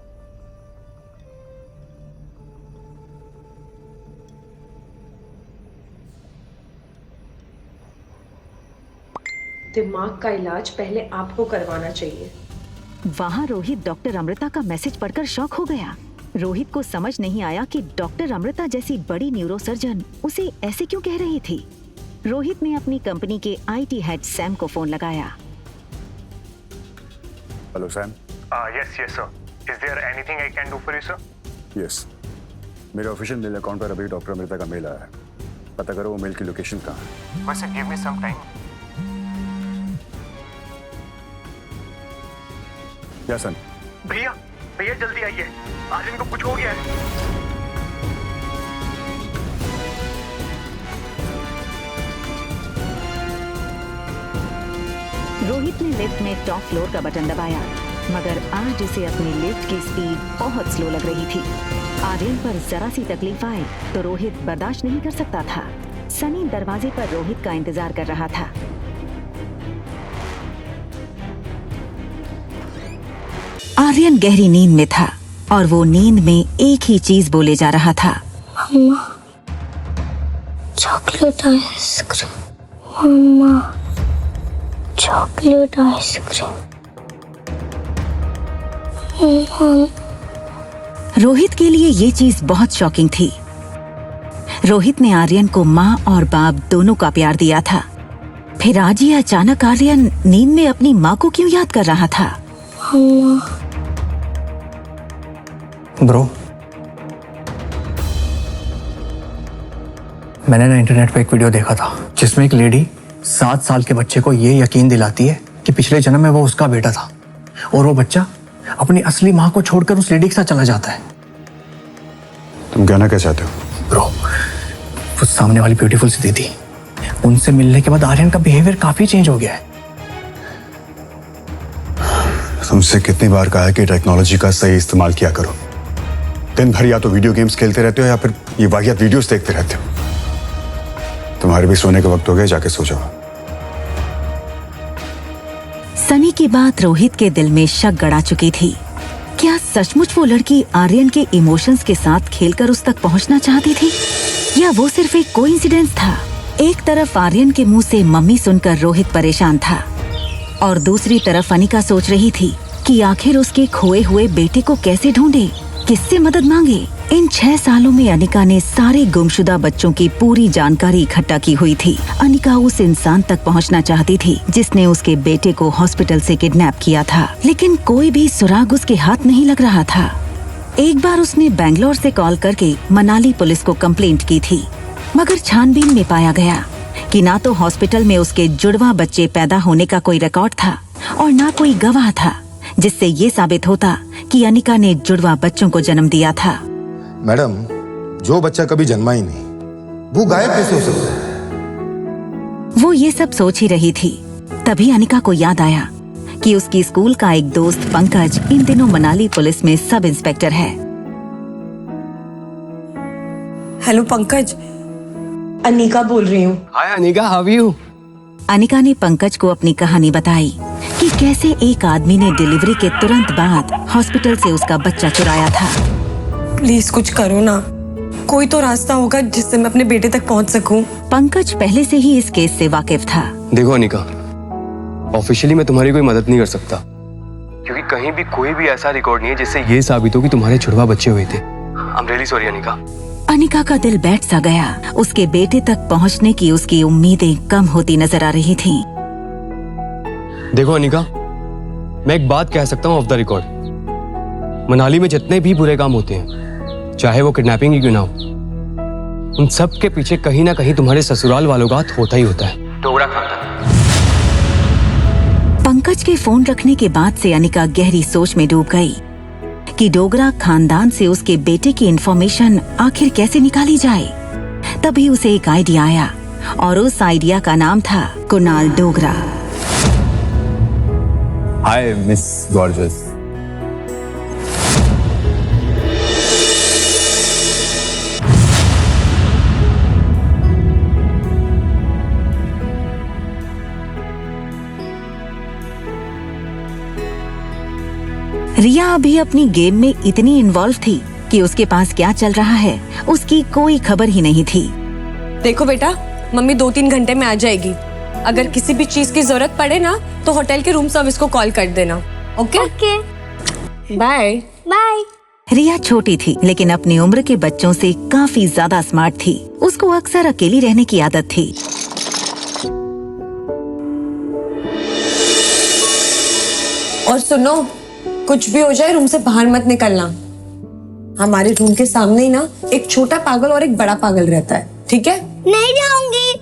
दिमाग का इलाज पहले आपको करवाना चाहिए। वहाँ रोहित डॉक्टर अमृता का मैसेज पढ़कर शॉक हो गया। रोहित को समझ नहीं आया कि डॉक्टर अमृता जैसी बड़ी न्यूरोसर्जन उसे ऐसे क्यों कह रही थी। रोहित ने अपनी कंपनी के आईटी हेड सैम को फोन लगाया। Hello Sam. Yes sir. Is there anything I can do for you sir? Yes, मेरे ऑफिशियल मेल अकाउंट पर अभी डॉक्टर अमृता का मेल आया है। पता करो वो मेल की लोकेशन कहाँ है। बस give me some time. Yes sir. भैया जल्दी आइए, आर्यन को कुछ हो गया है। रोहित ने लिफ्ट में टॉप फ्लोर का बटन दबाया, मगर आज उसे अपनी लिफ्ट की स्पीड बहुत स्लो लग रही थी। आर्यन पर जरा सी तकलीफ आए तो रोहित बर्दाश्त नहीं कर सकता था। सनी दरवाजे पर रोहित का इंतजार कर रहा था। आर्यन गहरी नींद में था और वो नींद में एक ही चीज बोले जा रहा था, मम्मा चॉकलेट आइसक्रीम, मम्मा चॉकलेट आइसक्रीम। रोहित के लिए ये चीज बहुत शॉकिंग थी। रोहित ने आर्यन को माँ और बाप दोनों का प्यार दिया था, फिर आज ये अचानक आर्यन नींद में अपनी माँ को क्यों याद कर रहा था। ब्रो, मैंने ना इंटरनेट पे एक वीडियो देखा था जिसमें एक लेडी 7 साल के बच्चे को ये यकीन दिलाती है कि पिछले जन्म में वो उसका बेटा था, और वो बच्चा अपनी असली माँ को छोड़कर उस लेडी के साथ चला जाता है। तुम कहना क्या चाहते हो? ब्रो, उस सामने वाली ब्यूटीफुल सी दीदी, उनसे मिलने के बाद आर्यन का बिहेवियर काफी चेंज हो गया है। तुमसे कितनी बार कहा है कि टेक्नोलॉजी का सही इस्तेमाल किया करो। दिन भर या तो वीडियो गेम्स खेलते रहते हो या फिर ये वाहियात वीडियोस देखते रहते हो। तुम्हारे भी सोने का वक्त हो गया, जाके सो जाओ। सनी की बात रोहित के दिल में शक गड़ा चुकी थी। क्या सचमुच वो लड़की आर्यन के इमोशंस के साथ खेलकर उस तक पहुंचना चाहती थी, या वो सिर्फ एक कोइंसिडेंस था। एक तरफ आर्यन के मुंह से मम्मी सुनकर रोहित परेशान था और दूसरी तरफ अनिका सोच रही थी कि आखिर उसके खोए हुए बेटे को कैसे ढूंढे, किससे मदद मांगे। इन 6 सालों में अनिका ने सारे गुमशुदा बच्चों की पूरी जानकारी इकट्ठा की हुई थी। अनिका उस इंसान तक पहुंचना चाहती थी जिसने उसके बेटे को हॉस्पिटल से किडनैप किया था, लेकिन कोई भी सुराग उसके हाथ नहीं लग रहा था। एक बार उसने बैंगलोर से कॉल करके मनाली पुलिस को कंप्लेंट की थी, मगर छानबीन में पाया गया कि ना तो हॉस्पिटल में उसके जुड़वा बच्चे पैदा होने का कोई रिकॉर्ड था और ना कोई गवाह था, जिससे ये साबित होता कि अनिका ने जुड़वा बच्चों को जन्म दिया था। मैडम, जो बच्चा कभी जन्मा ही नहीं, वो गायब कैसे हो सकता है? वो ये सब सोच ही रही थी, तभी अनिका को याद आया कि उसकी स्कूल का एक दोस्त पंकज इन दिनों मनाली पुलिस में सब इंस्पेक्टर है। हेलो पंकज, अनिका बोल रही हूँ। Hi Anika, how are you? Anika ने पंकज को अपनी कहानी बताई कि कैसे एक आदमी ने डिलीवरी के तुरंत बाद हॉस्पिटल से उसका बच्चा चुराया था। प्लीज कुछ करो ना, कोई तो रास्ता होगा जिससे मैं अपने बेटे तक पहुंच सकूं। पंकज पहले से ही इस केस से वाकिफ था। देखो अनिका, ऑफिशियली मैं तुम्हारी कोई मदद नहीं कर सकता, क्योंकि कहीं भी कोई भी ऐसा रिकॉर्ड नहीं है जिससे ये साबित हो कि तुम्हारे छुड़वा बच्चे हुए थे। I am really sorry Anika. Anika का दिल बैठ सा गया। उसके बेटे तक पहुंचने की उसकी उम्मीदें कम होती नजर आ रही थीं। देखो अनिका, मैं एक बात कह सकता हूँ ऑफ द रिकॉर्ड। मनाली में जितने भी बुरे काम होते हैं, चाहे वो किडनैपिंग ही क्यों ना हो, उन सब के पीछे कहीं ना कहीं तुम्हारे ससुराल वालों का हाथ होता ही होता है। डोगरा खानदान। पंकज के फोन रखने के बाद से अनिका गहरी सोच में डूब गई कि डोगरा खानदान से उसके बेटे की इंफॉर्मेशन आखिर कैसे निकाली जाए। तभी उसे एक आइडिया आया और उस आइडिया का नाम था Kunal Dogra. Hi miss gorgeous. Riya अभी अपनी गेम में इतनी इन्वॉल्व थी कि उसके पास क्या चल रहा है उसकी कोई खबर ही नहीं थी। देखो बेटा, मम्मी 2-3 घंटे में आ जाएगी। अगर किसी भी चीज की जरूरत पड़े ना तो होटल के रूम सर्विस को कॉल कर देना। ओके? Bye bye. रिया छोटी थी लेकिन अपनी उम्र के बच्चों से काफी ज्यादा स्मार्ट थी। उसको अक्सर अकेली रहने की आदत थी। और सुनो, कुछ भी हो जाए रूम से बाहर मत निकलना। हमारे रूम के सामने ही ना एक छोटा पागल और एक बड़ा पागल रहता है, ठीक है? नहीं जाऊंगी।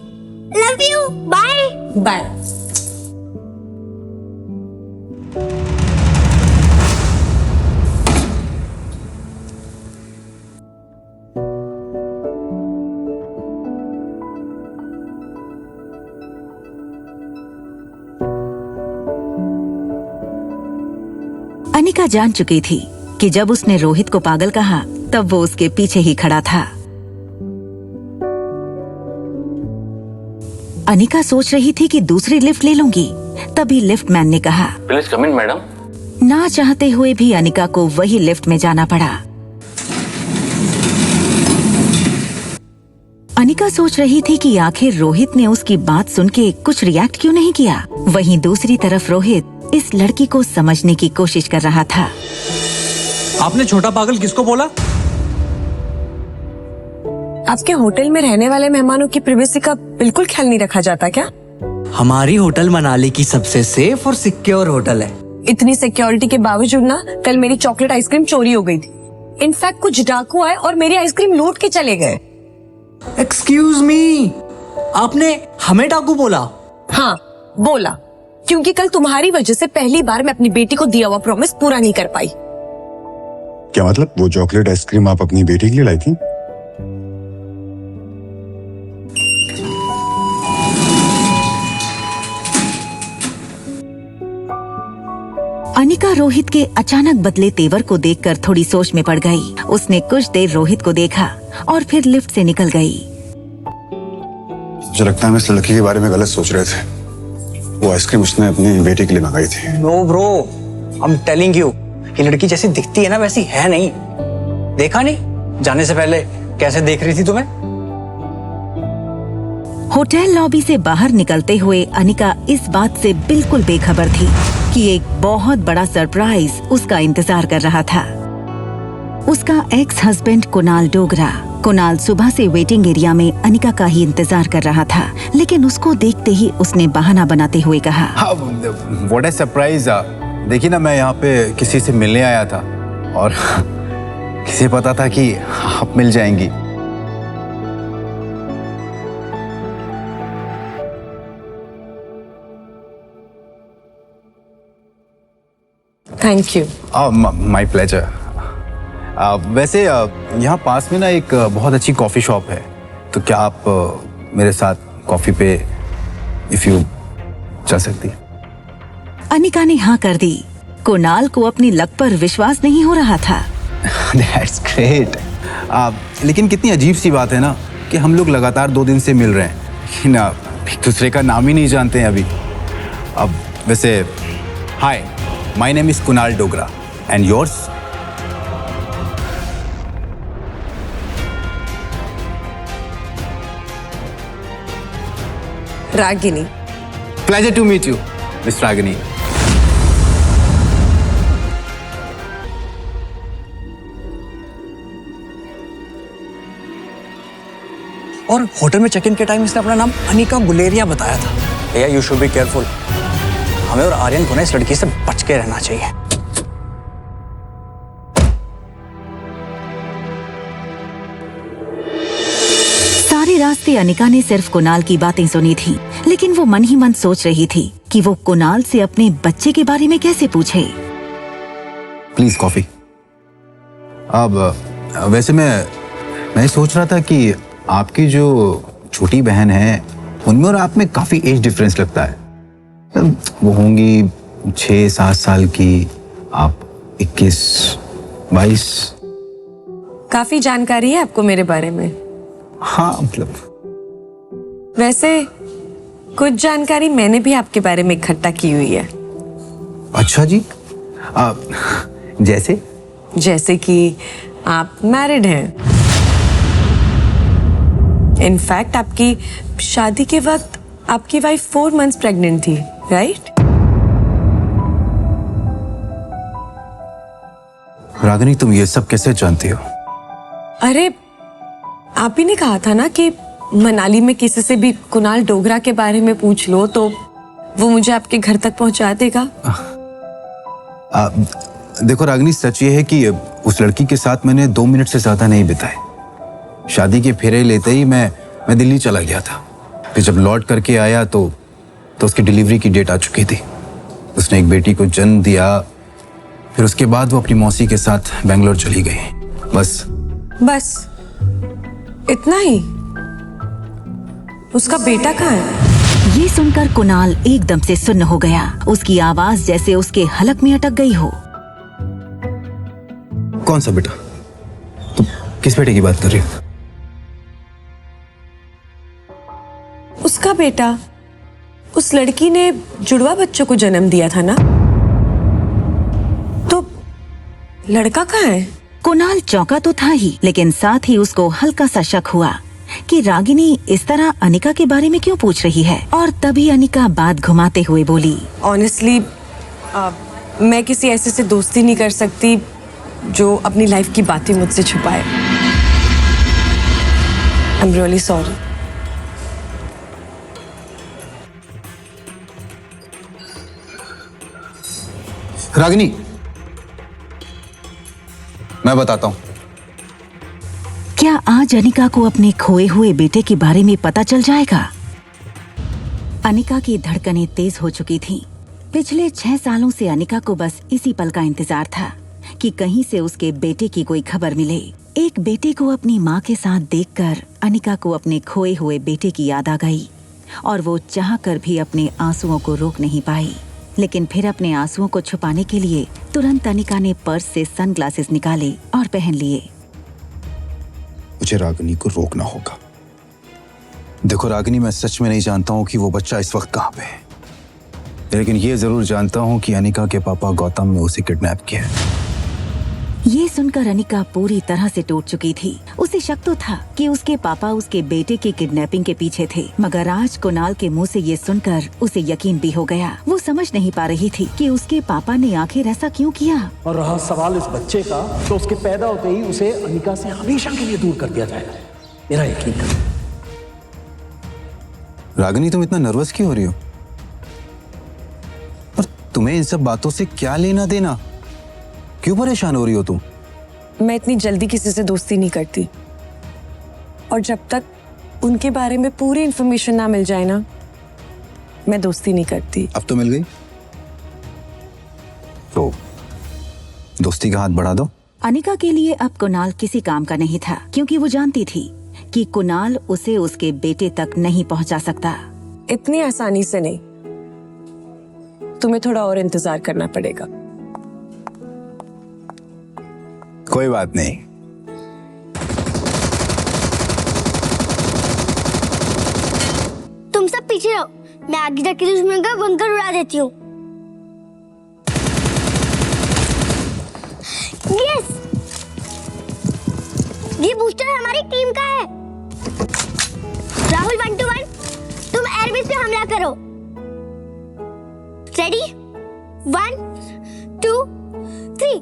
Love you. Bye bye. Anika जान चुकी थी कि जब उसने रोहित को पागल कहा तब वो उसके पीछे ही खड़ा था। अनिका सोच रही थी कि दूसरी लिफ्ट ले लूंगी, तभी लिफ्ट मैन ने कहा, प्लीज कम इन मैडम। ना चाहते हुए भी अनिका को वही लिफ्ट में जाना पड़ा। अनिका सोच रही थी कि आखिर रोहित ने उसकी बात सुन के कुछ रिएक्ट क्यों नहीं किया। वहीं दूसरी तरफ रोहित इस लड़की को समझने की कोशिश कर रहा था। आपने छोटा पागल किसको बोला? आपके होटल में रहने वाले मेहमानों की प्राइवेसी का बिल्कुल ख्याल नहीं रखा जाता क्या? हमारी होटल मनाली की सबसे सेफ और सिक्योर होटल है। इतनी सिक्योरिटी के बावजूद ना कल मेरी चॉकलेट आइसक्रीम चोरी हो गई थी। इनफैक्ट कुछ डाकू आए और मेरी आइसक्रीम लूट के चले गए। एक्सक्यूज मी, आपने हमें डाकू बोला? हाँ बोला, क्योंकि कल तुम्हारी वजह से पहली बार मैं अपनी बेटी को दिया हुआ प्रॉमिस पूरा नहीं कर पाई। क्या मतलब? वो चॉकलेट आइसक्रीम आप अपनी बेटी के लिए लाई थी? अनिका रोहित के अचानक बदले तेवर को देखकर थोड़ी सोच में पड़ गई। उसने कुछ देर रोहित को देखा और फिर लिफ्ट से निकल गई। मुझे लगता है हम इस लड़की के बारे में गलत सोच रहे थे। वो आइसक्रीम उसने अपनी बेटी के लिए मंगाई थी। No bro, I am telling you, ये लड़की जैसी दिखती है ना वैसी है नहीं। देखा नहीं जाने से पहले कैसे देख रही थी तुम्हें? होटल लॉबी से बाहर निकलते हुए अनिका इस बात से बिल्कुल बेखबर थी कि एक बहुत बड़ा सरप्राइज उसका इंतजार कर रहा था। उसका एक्स हस्बैंड कुणाल डोगरा। कुणाल सुबह से वेटिंग एरिया में अनिका का ही इंतजार कर रहा था, लेकिन उसको देखते ही उसने बहाना बनाते हुए कहा, व्हाट अ सरप्राइज। देखिए ना, मैं यहाँ पे किसी से मिलने आया था और किसे पता था कि आप मिल जाएंगी। Thank you. My pleasure. वैसे यहाँ पास में ना एक बहुत अच्छी कॉफी शॉप है, तो क्या आप मेरे साथ कॉफी पे इफ यू चल सकती है? अनिका ने हाँ कर दी। कुणाल को अपनी लक पर विश्वास नहीं हो रहा था। That's great. लेकिन कितनी अजीब सी बात है ना कि हम लोग लगातार 2 दिन से मिल रहे हैं लेकिन एक दूसरे का नाम ही नहीं जानते हैं अभी। अब वैसे hi, my name is Kunal Dogra and yours? Ragini. Pleasure to meet you miss Ragini. और होटल में चेक इन के टाइम इसने अपना नाम अनिका गुलेरिया बताया था। भैया यू शुड बी केयरफुल। हमें और आर्यन को ना इस लड़की से बच के रहना चाहिए। सारे रास्ते अनिका ने सिर्फ कुणाल की बातें सुनी थी, लेकिन वो मन ही मन सोच रही थी कि वो कुणाल से अपने बच्चे के बारे में कैसे पूछे। Please coffee. अब वैसे मैं सोच रहा था कि आपकी जो छोटी बहन है उनमें और आप में काफी एज डिफरेंस लगता है। वो होंगी 6-7 साल की, आप 21-22। काफी जानकारी है आपको मेरे बारे में। हाँ मतलब वैसे कुछ जानकारी मैंने भी आपके बारे में इकट्ठा की हुई है। अच्छा जी। जैसे कि आप मैरिड हैं। इनफैक्ट आपकी शादी के वक्त आपकी वाइफ 4 मंथ्स प्रेग्नेंट थी, राइट? रागिनी तुम ये सब कैसे जानती हो? अरे आप ही ने कहा था ना कि मनाली में किसी से भी कुणाल डोगरा के बारे में पूछ लो तो वो मुझे आपके घर तक पहुंचा देगा। देखो रागिनी, सच ये है कि उस लड़की के साथ मैंने 2 मिनट से ज्यादा नहीं बिताए। शादी के फेरे लेते ही मैं दिल्ली चला गया था। फिर जब लौट करके आया तो उसकी डिलीवरी की डेट आ चुकी थी। उसने एक बेटी को जन्म दिया। फिर उसके बाद वो अपनी मौसी के साथ बेंगलोर चली गई। बस इतना ही? उसका बेटा कहाँ है? ये सुनकर कुणाल एकदम से सुन्न हो गया। उसकी आवाज जैसे उसके हलक में अटक गई हो। कौन सा बेटा? तुम किस बेटे की बात कर रही हो? उसका बेटा। उस लड़की ने जुड़वा बच्चों को जन्म दिया था ना? तो लड़का कहाँ है? कुणाल चौंका तो था ही, लेकिन साथ ही उसको हल्का सा शक हुआ कि रागिनी इस तरह अनिका के बारे में क्यों पूछ रही है। और तभी अनिका बात घुमाते हुए बोली, ऑनेस्टली मैं किसी ऐसे से दोस्ती नहीं कर सकती जो अपनी लाइफ की बातें मुझसे छुपाए। I am really sorry. Ragini, मैं बताता हूँ। क्या आज अनिका को अपने खोए हुए बेटे के बारे में पता चल जाएगा? अनिका की धड़कनें तेज हो चुकी थीं। पिछले 6 सालों से अनिका को बस इसी पल का इंतजार था कि कहीं से उसके बेटे की कोई खबर मिले। एक बेटे को अपनी माँ के साथ देखकर अनिका को अपने खोए हुए बेटे की याद आ गई और वो चाहकर भी अपने आंसुओं को रोक नहीं पाई। लेकिन फिर अपने आंसुओं को छुपाने के लिए तुरंत अनिका ने पर्स से सनग्लासेस निकाले और पहन लिए। मुझे रागिनी को रोकना होगा। देखो रागिनी, मैं सच में नहीं जानता हूँ कि वो बच्चा इस वक्त कहाँ पे है, लेकिन ये जरूर जानता हूँ कि अनिका के पापा गौतम ने उसे किडनैप किया है। ये सुनकर अनिका पूरी तरह से टूट चुकी थी। उसे शक तो था कि उसके पापा उसके बेटे की किडनैपिंग के पीछे थे, मगर आज कुणाल के मुंह से ये सुनकर उसे यकीन भी हो गया। वो समझ नहीं पा रही थी कि उसके पापा ने आखिर ऐसा क्यों किया। और रहा सवाल इस बच्चे का, तो उसके पैदा होते ही उसे अनिका से हमेशा के लिए दूर कर दिया जाएगा। मेरा यकीन कर। रागिनी, तुम इतना नर्वस क्यों हो रही हो? और तुम्हें इन सब बातों से क्या लेना देना? क्यों परेशान हो रही हो तुम? मैं इतनी जल्दी किसी से दोस्ती नहीं करती, और जब तक उनके बारे में पूरी इंफॉर्मेशन ना मिल जाए ना, मैं दोस्ती नहीं करती। अब तो मिल गई, तो दोस्ती का हाथ बढ़ा दो। अनिका के लिए अब कुणाल किसी काम का नहीं था, क्योंकि वो जानती थी कि कुणाल उसे उसके बेटे तक नहीं पहुंचा सकता। इतनी आसानी से नहीं, तुम्हें थोड़ा और इंतजार करना पड़ेगा। कोई बात नहीं, पीछे रहो, मैं आगे जाके दुश्मन का बंकर उड़ा देती हूँ। यस, ये बूस्टर हमारी टीम का है। राहुल 1-1, तुम एयरबेस पे हमला करो। रेडी? 1, 2, 3।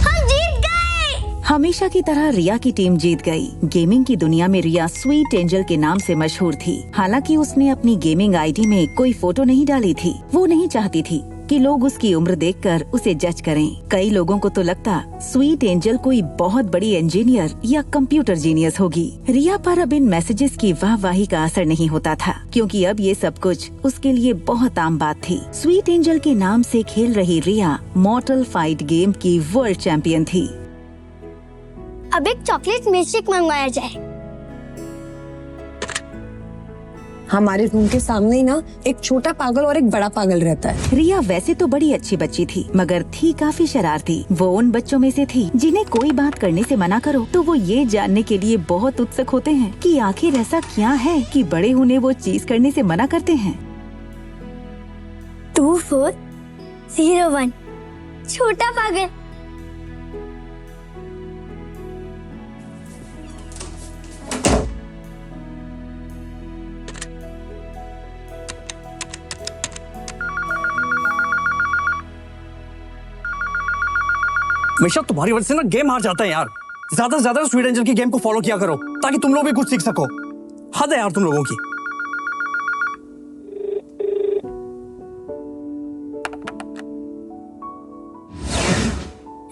हम जीत गए। हमेशा की तरह रिया की टीम जीत गई। गेमिंग की दुनिया में रिया स्वीट एंजल के नाम से मशहूर थी। हालांकि उसने अपनी गेमिंग आईडी में कोई फोटो नहीं डाली थी। वो नहीं चाहती थी कि लोग उसकी उम्र देखकर उसे जज करें। कई लोगों को तो लगता स्वीट एंजल कोई बहुत बड़ी इंजीनियर या कंप्यूटर जीनियस होगी। रिया पर अब इन मैसेजेस की वाहवाही का असर नहीं होता था, क्योंकि अब ये सब कुछ उसके लिए बहुत आम बात थी। स्वीट एंजल के नाम से खेल रही रिया मॉर्टल फाइट गेम की वर्ल्ड चैंपियन थी। अब एक चॉकलेट मिल्कशेक मंगवाया जाए। हमारे रूम के सामने ही ना एक छोटा पागल और एक बड़ा पागल रहता है। रिया वैसे तो बड़ी अच्छी बच्ची थी, मगर थी काफी शरारती। वो उन बच्चों में से थी जिन्हें कोई बात करने से मना करो तो वो ये जानने के लिए बहुत उत्सुक होते हैं कि आखिर ऐसा क्या है कि बड़े उन्हें वो चीज करने से मना करते हैं। 2401, छोटा पागल। हमेशा तुम्हारी वजह से ना गेम हार जाता है यार। ज्यादा से ज्यादा स्वीट एंजल की गेम को फॉलो किया करो ताकि तुम लोग भी कुछ सीख सको। हद है यार तुम लोगों की।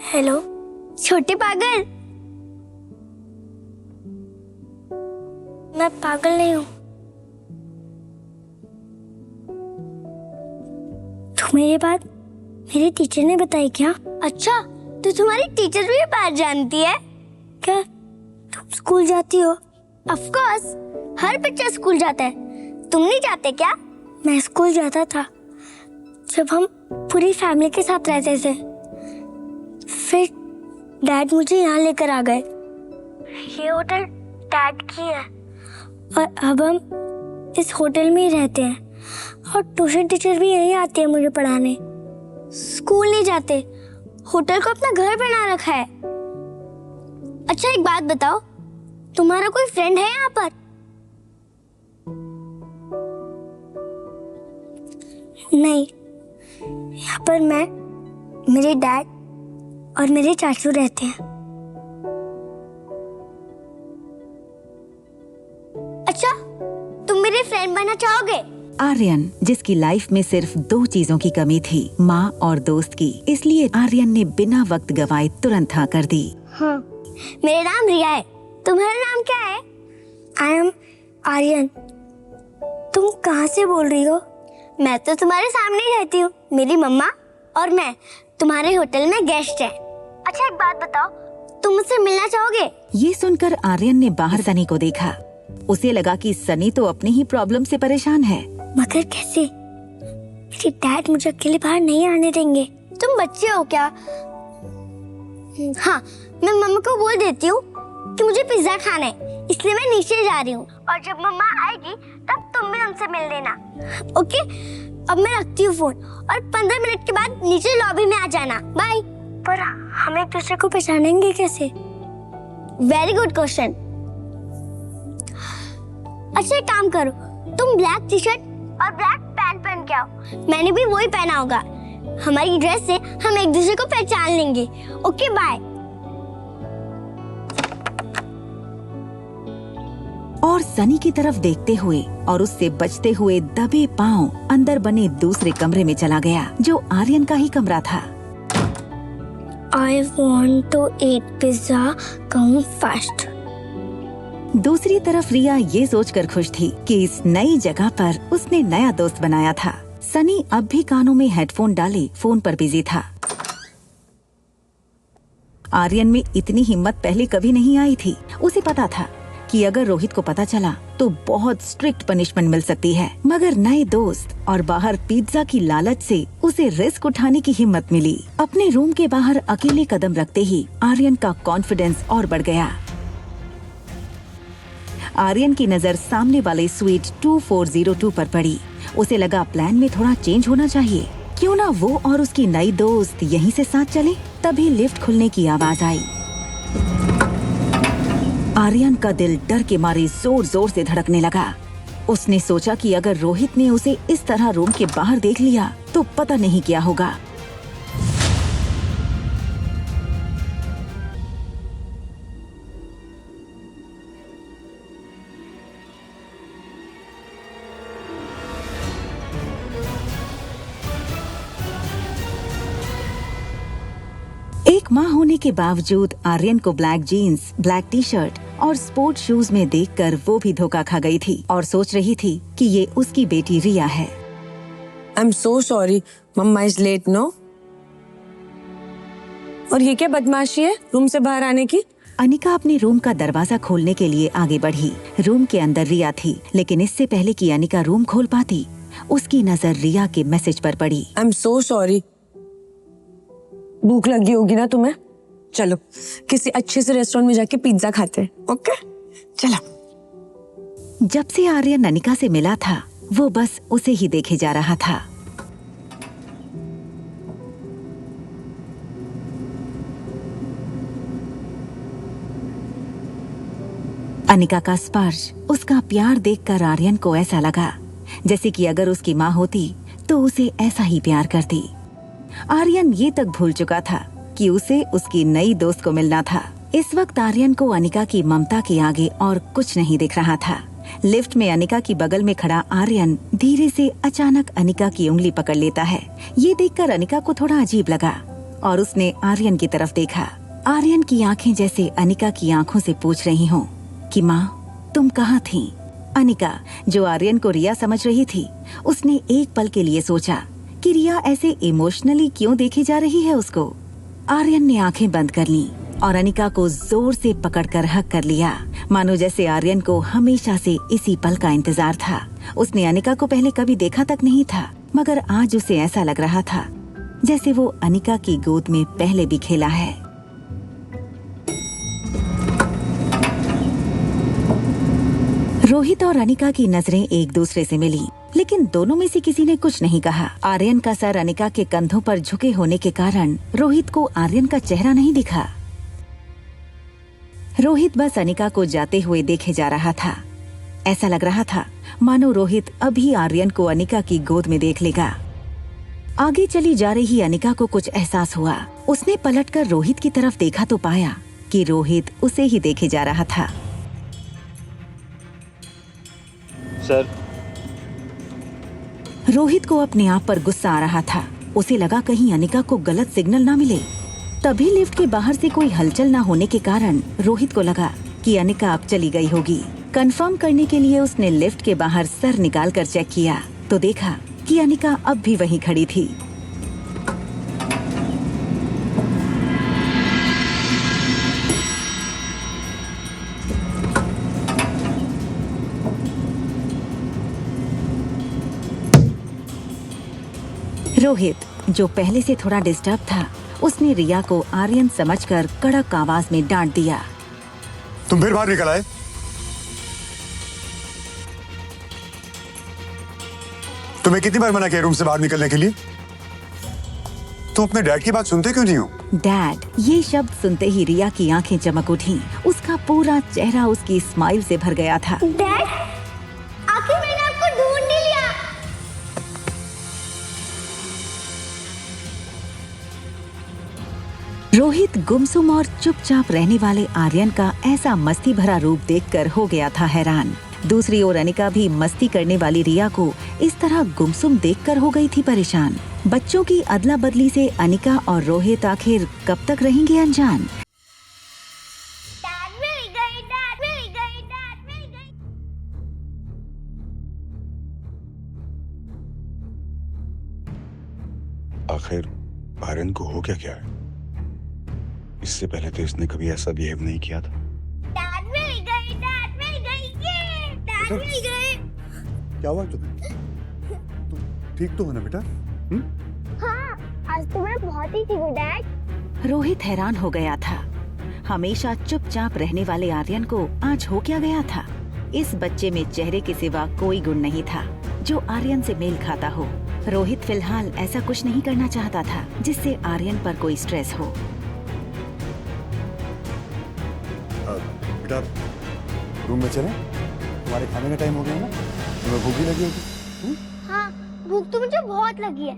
हेलो छोटे पागल। मैं पागल नहीं हूँ। तुम्हें ये बात मेरी टीचर ने बताई क्या? अच्छा, तो तुम्हारी टीचर भी ये बात जानती है क्या? तुम स्कूल जाती हो? ऑफ कोर्स, हर बच्चा स्कूल जाता है। तुम नहीं जाते क्या? मैं स्कूल जाता था जब हम पूरी फैमिली के साथ रहते थे। फिर डैड मुझे यहाँ लेकर आ गए। ये होटल डैड की है और अब हम इस होटल में ही रहते हैं। और ट्यूशन टीचर भी यहीं आती है मुझे पढ़ाने। स्कूल नहीं जाते, होटल को अपना घर बना रखा है। अच्छा एक बात बताओ, तुम्हारा कोई फ्रेंड है यहाँ पर? नहीं, यहाँ पर मैं, मेरे डैड और मेरे चाचू रहते हैं। अच्छा, तुम मेरे फ्रेंड बनना चाहोगे? आर्यन, जिसकी लाइफ में सिर्फ 2 चीजों की कमी थी, माँ और दोस्त की, इसलिए आर्यन ने बिना वक्त गवाए तुरंत हाँ कर दी। हाँ, मेरा नाम रिया है। तुम्हारा नाम क्या है? I am Aryan. तुम कहाँ से बोल रही हो? मैं तो तुम्हारे सामने ही रहती हूँ। मेरी मम्मा और मैं तुम्हारे होटल में गेस्ट हैं। अच्छा एक बात बताओ, तुम मुझसे मिलना चाहोगे? ये सुनकर आर्यन ने बाहर सनी को देखा। उसे लगा कि सनी तो अपनी ही प्रॉब्लम से परेशान है। मगर कैसे? मेरे डैड मुझे अकेले बाहर नहीं आने देंगे। तुम बच्चे हो क्या? हाँ, मैं मम्मा को बोल देती हूँ कि मुझे पिज्जा खाना है, इसलिए मैं नीचे जा रही हूँ। और जब मम्मा आएगी तब तुम भी उनसे मिल लेना। ओके, अब मैं रखती हूँ फोन और 15 मिनट के बाद नीचे लॉबी में आ जाना। बाय। पर हम एक दूसरे को पहचानेंगे कैसे? Very good question. अच्छा एक काम करो, तुम ब्लैक टी शर्ट और ब्लैक पैंट पहन के आओ। मैंने भी वही पहना होगा। हमारी ड्रेस से हम एक दूसरे को पहचान लेंगे। Okay bye. और सनी की तरफ देखते हुए और उससे बचते हुए दबे पांव अंदर बने दूसरे कमरे में चला गया, जो आर्यन का ही कमरा था। I want to eat pizza, come fast. दूसरी तरफ रिया ये सोचकर खुश थी कि इस नई जगह पर उसने नया दोस्त बनाया था। सनी अब भी कानों में हेडफोन डाले फोन पर बिजी था। आर्यन में इतनी हिम्मत पहले कभी नहीं आई थी। उसे पता था कि अगर रोहित को पता चला तो बहुत स्ट्रिक्ट पनिशमेंट मिल सकती है, मगर नए दोस्त और बाहर पिज्जा की लालच से उसे रिस्क उठाने की हिम्मत मिली। अपने रूम के बाहर अकेले कदम रखते ही आर्यन का कॉन्फिडेंस और बढ़ गया। आर्यन की नजर सामने वाले स्वीट 2402 पर पड़ी। उसे लगा प्लान में थोड़ा चेंज होना चाहिए, क्यों ना वो और उसकी नई दोस्त यहीं से साथ चले। तभी लिफ्ट खुलने की आवाज आई। आर्यन का दिल डर के मारे जोर जोर से धड़कने लगा। उसने सोचा कि अगर रोहित ने उसे इस तरह रूम के बाहर देख लिया तो पता नहीं क्या होगा। एक माह होने के बावजूद आर्यन को black jeans, black T shirt और स्पोर्ट शूज में देखकर वो भी धोखा खा गई थी और सोच रही थी कि ये उसकी बेटी रिया है। I am so sorry, mamma is late no. और ये क्या बदमाशी है रूम से बाहर आने की? अनिका अपने रूम का दरवाजा खोलने के लिए आगे बढ़ी। रूम के अंदर रिया थी, लेकिन इससे पहले कि अनिका रूम खोल पाती, उसकी नजर रिया के मैसेज पर पड़ी। आई एम सो सॉरी। भूख लगी होगी ना तुम्हें? चलो किसी अच्छे से रेस्टोरेंट में जाके पिज्जा खाते हैं, ओके? चलो। जब से आर्यन अनिका से मिला था, वो बस उसे ही देखे जा रहा था। अनिका का स्पर्श, उसका प्यार देखकर आर्यन को ऐसा लगा जैसे कि अगर उसकी माँ होती तो उसे ऐसा ही प्यार करती। आर्यन ये तक भूल चुका था कि उसे उसकी नई दोस्त को मिलना था। इस वक्त आर्यन को अनिका की ममता के आगे और कुछ नहीं दिख रहा था। लिफ्ट में अनिका की बगल में खड़ा आर्यन धीरे से अचानक अनिका की उंगली पकड़ लेता है। ये देखकर अनिका को थोड़ा अजीब लगा और उसने आर्यन की तरफ देखा। आर्यन की आंखें जैसे अनिका की आंखों से पूछ रही हों कि माँ तुम कहाँ थी? अनिका, जो आर्यन को रिया समझ रही थी, उसने एक पल के लिए सोचा कि रिया ऐसे इमोशनली क्यों देखी जा रही है उसको। आर्यन ने आंखें बंद कर लीं और अनिका को जोर से पकड़कर हक कर लिया, मानो जैसे आर्यन को हमेशा से इसी पल का इंतजार था। उसने अनिका को पहले कभी देखा तक नहीं था, मगर आज उसे ऐसा लग रहा था जैसे वो अनिका की गोद में पहले भी खेला है। रोहित और अनिका की नजरें एक दूसरे से मिली, लेकिन दोनों में से किसी ने कुछ नहीं कहा। आर्यन का सर अनिका के कंधों पर झुके होने के कारण रोहित को आर्यन का चेहरा नहीं दिखा। रोहित बस अनिका को जाते हुए देखे जा रहा था। ऐसा लग रहा था मानो रोहित अभी आर्यन को अनिका की गोद में देख लेगा। आगे चली जा रही अनिका को कुछ एहसास हुआ। उसने पलटकर रोहित की तरफ देखा तो पाया कि रोहित उसे ही देखे जा रहा था। सर, रोहित को अपने आप पर गुस्सा आ रहा था। उसे लगा कहीं अनिका को गलत सिग्नल ना मिले। तभी लिफ्ट के बाहर से कोई हलचल ना होने के कारण रोहित को लगा कि अनिका अब चली गई होगी। कंफर्म करने के लिए उसने लिफ्ट के बाहर सर निकालकर चेक किया तो देखा कि अनिका अब भी वहीं खड़ी थी। रोहित, जो पहले से थोड़ा डिस्टर्ब था, उसने रिया को आर्यन समझकर कड़क आवाज में डांट दिया। तुम फिर बाहर निकल आए? तुम्हें कितनी बार मना किया रूम से बाहर निकलने के लिए? तुम अपने डैड की बात सुनते क्यों नहीं हो? डैड, ये शब्द सुनते ही रिया की आंखें चमक उठी। उसका पूरा चेहरा उसकी स्माइल से भर गया था। डैड, आखिर मैंने आपको ढूंढ ही लिया। रोहित गुमसुम और चुपचाप रहने वाले आर्यन का ऐसा मस्ती भरा रूप देखकर हो गया था हैरान। दूसरी ओर अनिका भी मस्ती करने वाली रिया को इस तरह गुमसुम देखकर हो गई थी परेशान। बच्चों की अदला बदली से अनिका और रोहित आखिर कब तक रहेंगे अनजान? आखिर आर्यन को हो क्या है? इससे पहले तो इसने कभी ऐसा बिहेव नहीं किया था। क्या हुआ तुम्हें? तुम ठीक तो हो ना बेटा? हाँ, आज तो मैं बहुत ही ठीक हूँ डैड। रोहित हैरान हो गया था। हमेशा चुपचाप रहने वाले आर्यन को आज हो क्या गया था? इस बच्चे में चेहरे के सिवा कोई गुण नहीं था जो आर्यन से मेल खाता हो। रोहित फिलहाल ऐसा कुछ नहीं करना चाहता था जिससे आर्यन पर कोई स्ट्रेस हो। बेटा रूम में चलें? तुम्हारे खाने का टाइम हो गया ना, तुम्हें भूख भी लगी होगी। हाँ, भूख तो मुझे बहुत लगी है।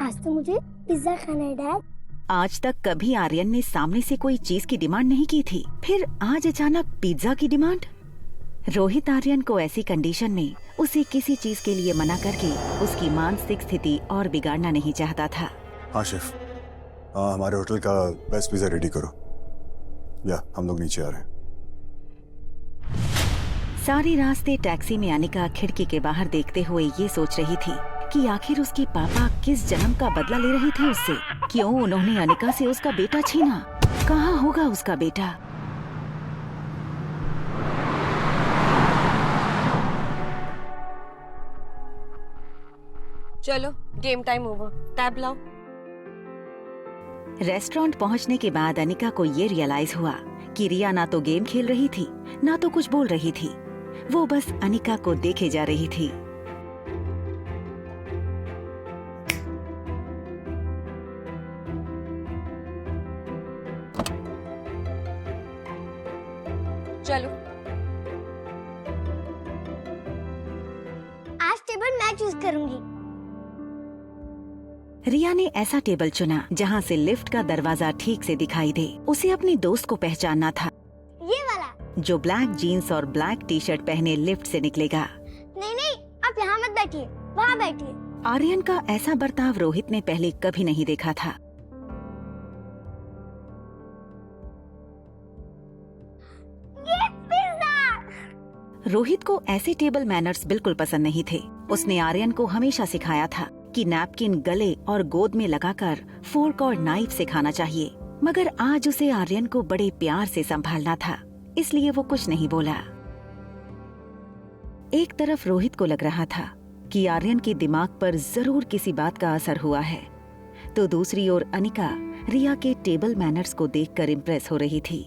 आज तो मुझे पिज्जा खाना है डैड। आज तक कभी आर्यन ने सामने से कोई चीज की डिमांड नहीं की थी, फिर आज अचानक पिज्जा की डिमांड। रोहित आर्यन को ऐसी कंडीशन में उसे किसी चीज के लिए मना करके उसकी मानसिक स्थिति और बिगाड़ना नहीं चाहता था। हाँ शेफ, हमारे होटल का बेस्ट पिज्जा रेडी करो, या हम लोग नीचे आ रहे हैं। सारे रास्ते टैक्सी में अनिका खिड़की के बाहर देखते हुए ये सोच रही थी कि आखिर उसके पापा किस जन्म का बदला ले रहे थे उससे। क्यों उन्होंने अनिका से उसका बेटा छीना? कहाँ होगा उसका बेटा? चलो गेम टाइम ओवर, टैब लाओ। रेस्टोरेंट पहुंचने के बाद अनिका को ये रियलाइज हुआ कि रिया ना तो गेम खेल रही थी ना तो कुछ बोल रही थी। वो बस अनिका को देखे जा रही थी। चलो आज टेबल मैं चूज करूंगी। रिया ने ऐसा टेबल चुना जहाँ से लिफ्ट का दरवाजा ठीक से दिखाई दे। उसे अपने दोस्त को पहचानना था, ये वाला जो ब्लैक जीन्स और ब्लैक टी शर्ट पहने लिफ्ट से निकलेगा। नहीं नहीं, आप यहाँ मत बैठिए, वहाँ बैठिए। आर्यन का ऐसा बर्ताव रोहित ने पहले कभी नहीं देखा था। ये पिज्जा! रोहित को ऐसे टेबल मैनर्स बिल्कुल पसंद नहीं थे। उसने आर्यन को हमेशा सिखाया था कि नैपकिन गले और गोद में लगाकर फोर्क और नाइफ से खाना चाहिए, मगर आज उसे आर्यन को बड़े प्यार से संभालना था, इसलिए वो कुछ नहीं बोला। एक तरफ रोहित को लग रहा था कि आर्यन के दिमाग पर जरूर किसी बात का असर हुआ है, तो दूसरी ओर अनिका रिया के टेबल मैनर्स को देखकर इम्प्रेस हो रही थी।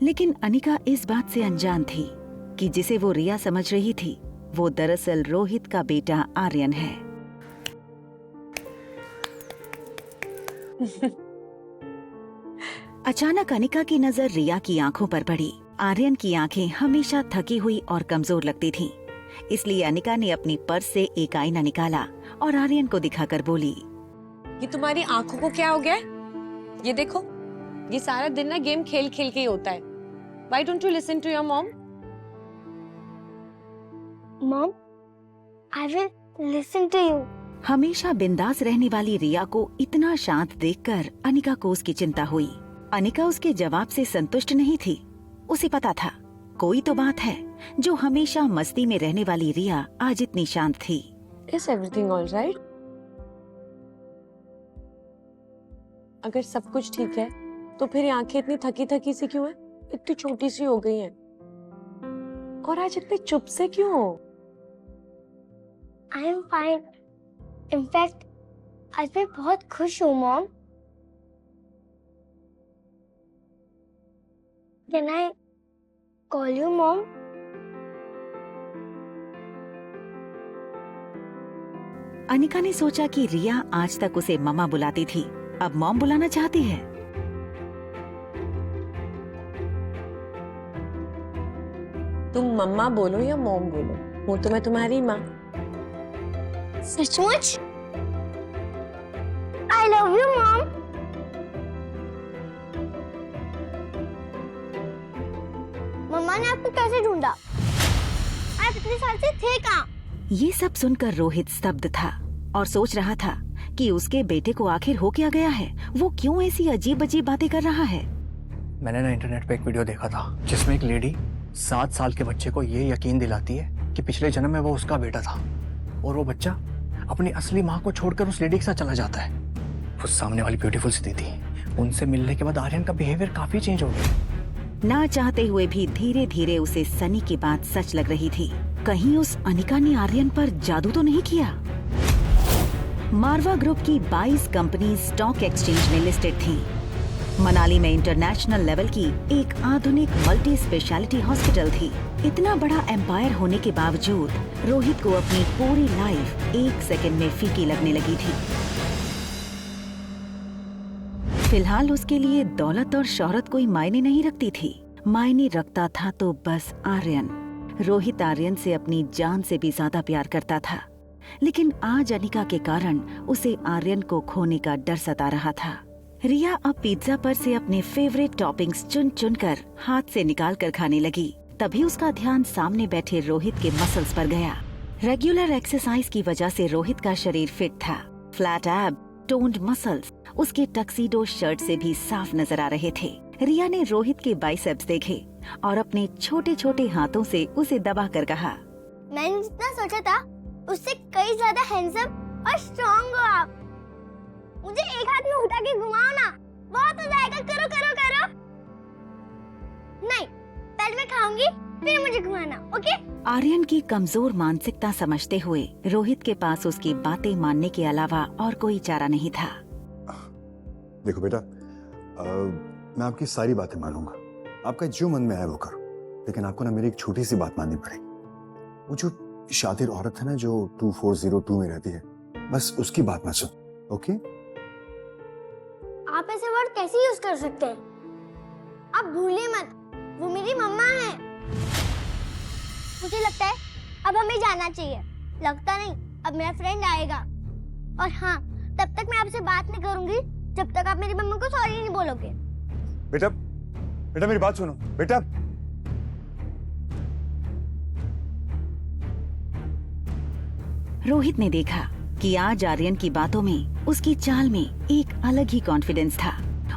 लेकिन अनिका इस बात से अनजान थी कि जिसे वो रिया समझ रही थी वो दरअसल रोहित का बेटा आर्यन है। अचानक अनिका की नजर रिया की आंखों पर पड़ी। आर्यन की आंखें हमेशा थकी हुई और कमजोर लगती थीं, इसलिए अनिका ने अपनी पर्स से एक आईना निकाला और आर्यन को दिखाकर बोली, ये तुम्हारी आंखों को क्या हो गया है? ये देखो, ये सारा दिन ना गेम खेल खेल के ही होता है। Why don't you listen to your mom? Mom, I will listen to you. हमेशा बिंदास रहने वाली रिया को इतना शांत देखकर अनिका को उसकी चिंता हुई। अनिका उसके जवाब से संतुष्ट नहीं थी। उसे पता था कोई तो बात है जो हमेशा मस्ती में रहने वाली रिया आज इतनी शांत थी। Is everything all right? अगर सब कुछ ठीक है तो फिर ये आंखें इतनी थकी थकी सी क्यों है? इतनी छोटी सी हो गई हैं। और आज इतने चुप से क्यों हो? I am fine. In fact, आज मैं बहुत खुश हूँ mom. Can I call you mom? Anika ने सोचा कि रिया आज तक उसे मम्मा बुलाती थी, अब मॉम बुलाना चाहती है। तुम मम्मा बोलो या मॉम बोलो, हूँ तो मैं तुम्हारी माँ। सचमुच? I love you mom. मम्मा ने आपको कैसे ढूंढा? आप इतने साल से थे कहाँ? ये सब सुनकर रोहित स्तब्ध था और सोच रहा था कि उसके बेटे को आखिर हो क्या गया है। वो क्यों ऐसी अजीब अजीब बातें कर रहा है। मैंने ना इंटरनेट पे एक वीडियो देखा था जिसमें एक लेडी 7 साल के बच्चे को ये यकीन दिलाती है कि पिछले जन्म में वो उसका बेटा था, और वो बच्चा अपनी असली माँ को छोड़कर उस लेडी के साथ चला जाता है। उस सामने वाली ब्यूटीफुल सी दीदी, उनसे मिलने के बाद आर्यन का बिहेवियर काफी चेंज हो गया। ना चाहते हुए भी धीरे धीरे उसे सनी की बात सच लग रही थी। कहीं उस अनिका ने आर्यन पर जादू तो नहीं किया। मारवा ग्रुप की 22 कंपनी स्टॉक एक्सचेंज में लिस्टेड थीं। मनाली में इंटरनेशनल लेवल की एक आधुनिक मल्टी स्पेशलिटी हॉस्पिटल थी। इतना बड़ा एम्पायर होने के बावजूद रोहित को अपनी पूरी लाइफ 1 सेकंड में फीकी लगने लगी थी। फिलहाल उसके लिए दौलत और शोहरत कोई मायने नहीं रखती थी। मायने रखता था तो बस आर्यन। रोहित आर्यन से अपनी जान से भी ज्यादा प्यार करता था, लेकिन आज अनिका के कारण उसे आर्यन को खोने का डर सता रहा था। रिया अब पिज्जा पर से अपने फेवरेट टॉपिंग्स चुन चुन कर हाथ से निकाल कर खाने लगी। तभी उसका ध्यान सामने बैठे रोहित के मसल्स पर गया। रेगुलर एक्सरसाइज की वजह से रोहित का शरीर फिट था। फ्लैट एब, टोन्ड मसल्स उसके टक्सीडो शर्ट से भी साफ नजर आ रहे थे। रिया ने रोहित के बाइसेप्स देखे और अपने छोटे छोटे हाथों से उसे दबा कर कहा, मैंने जितना सोचा था उससे कई ज्यादा हैंडसम और स्ट्रॉन्ग हो आप। मुझे एक हाथ में उठा के घुमाओ ना, बहुत हो जाएगा। करो करो करो। नहीं, पहले मैं खाऊंगी फिर मुझे घुमाना, ओके? आर्यन की कमजोर मानसिकता समझते हुए रोहित के पास उसकी बातें मानने के अलावा और कोई चारा नहीं था। देखो बेटा, मैं आपकी सारी बातें मानूंगा, आपका जो मन में आए वो करो, लेकिन आपको ना मेरी एक छोटी सी बात माननी पड़ेगी। वो जो शातिर औरत है ना जो 2402 में रहती है, बस उसकी बात मत सुन, ओके? आप ऐसे वर्ड कैसे यूज कर सकते हैं? आप भूलिए मत, वो मेरी मम्मा है। मुझे लगता है अब हमें जाना चाहिए। लगता नहीं, अब मेरा फ्रेंड आएगा। और हाँ, तब तक मैं आपसे बात नहीं करूंगी जब तक आप मेरी मम्मा को सॉरी नहीं बोलोगे। बेटा, बेटा मेरी बात सुनो, बेटा। रोहित ने देखा कि आज आर्यन की बातों में, उसकी चाल में एक अलग ही कॉन्फिडेंस था।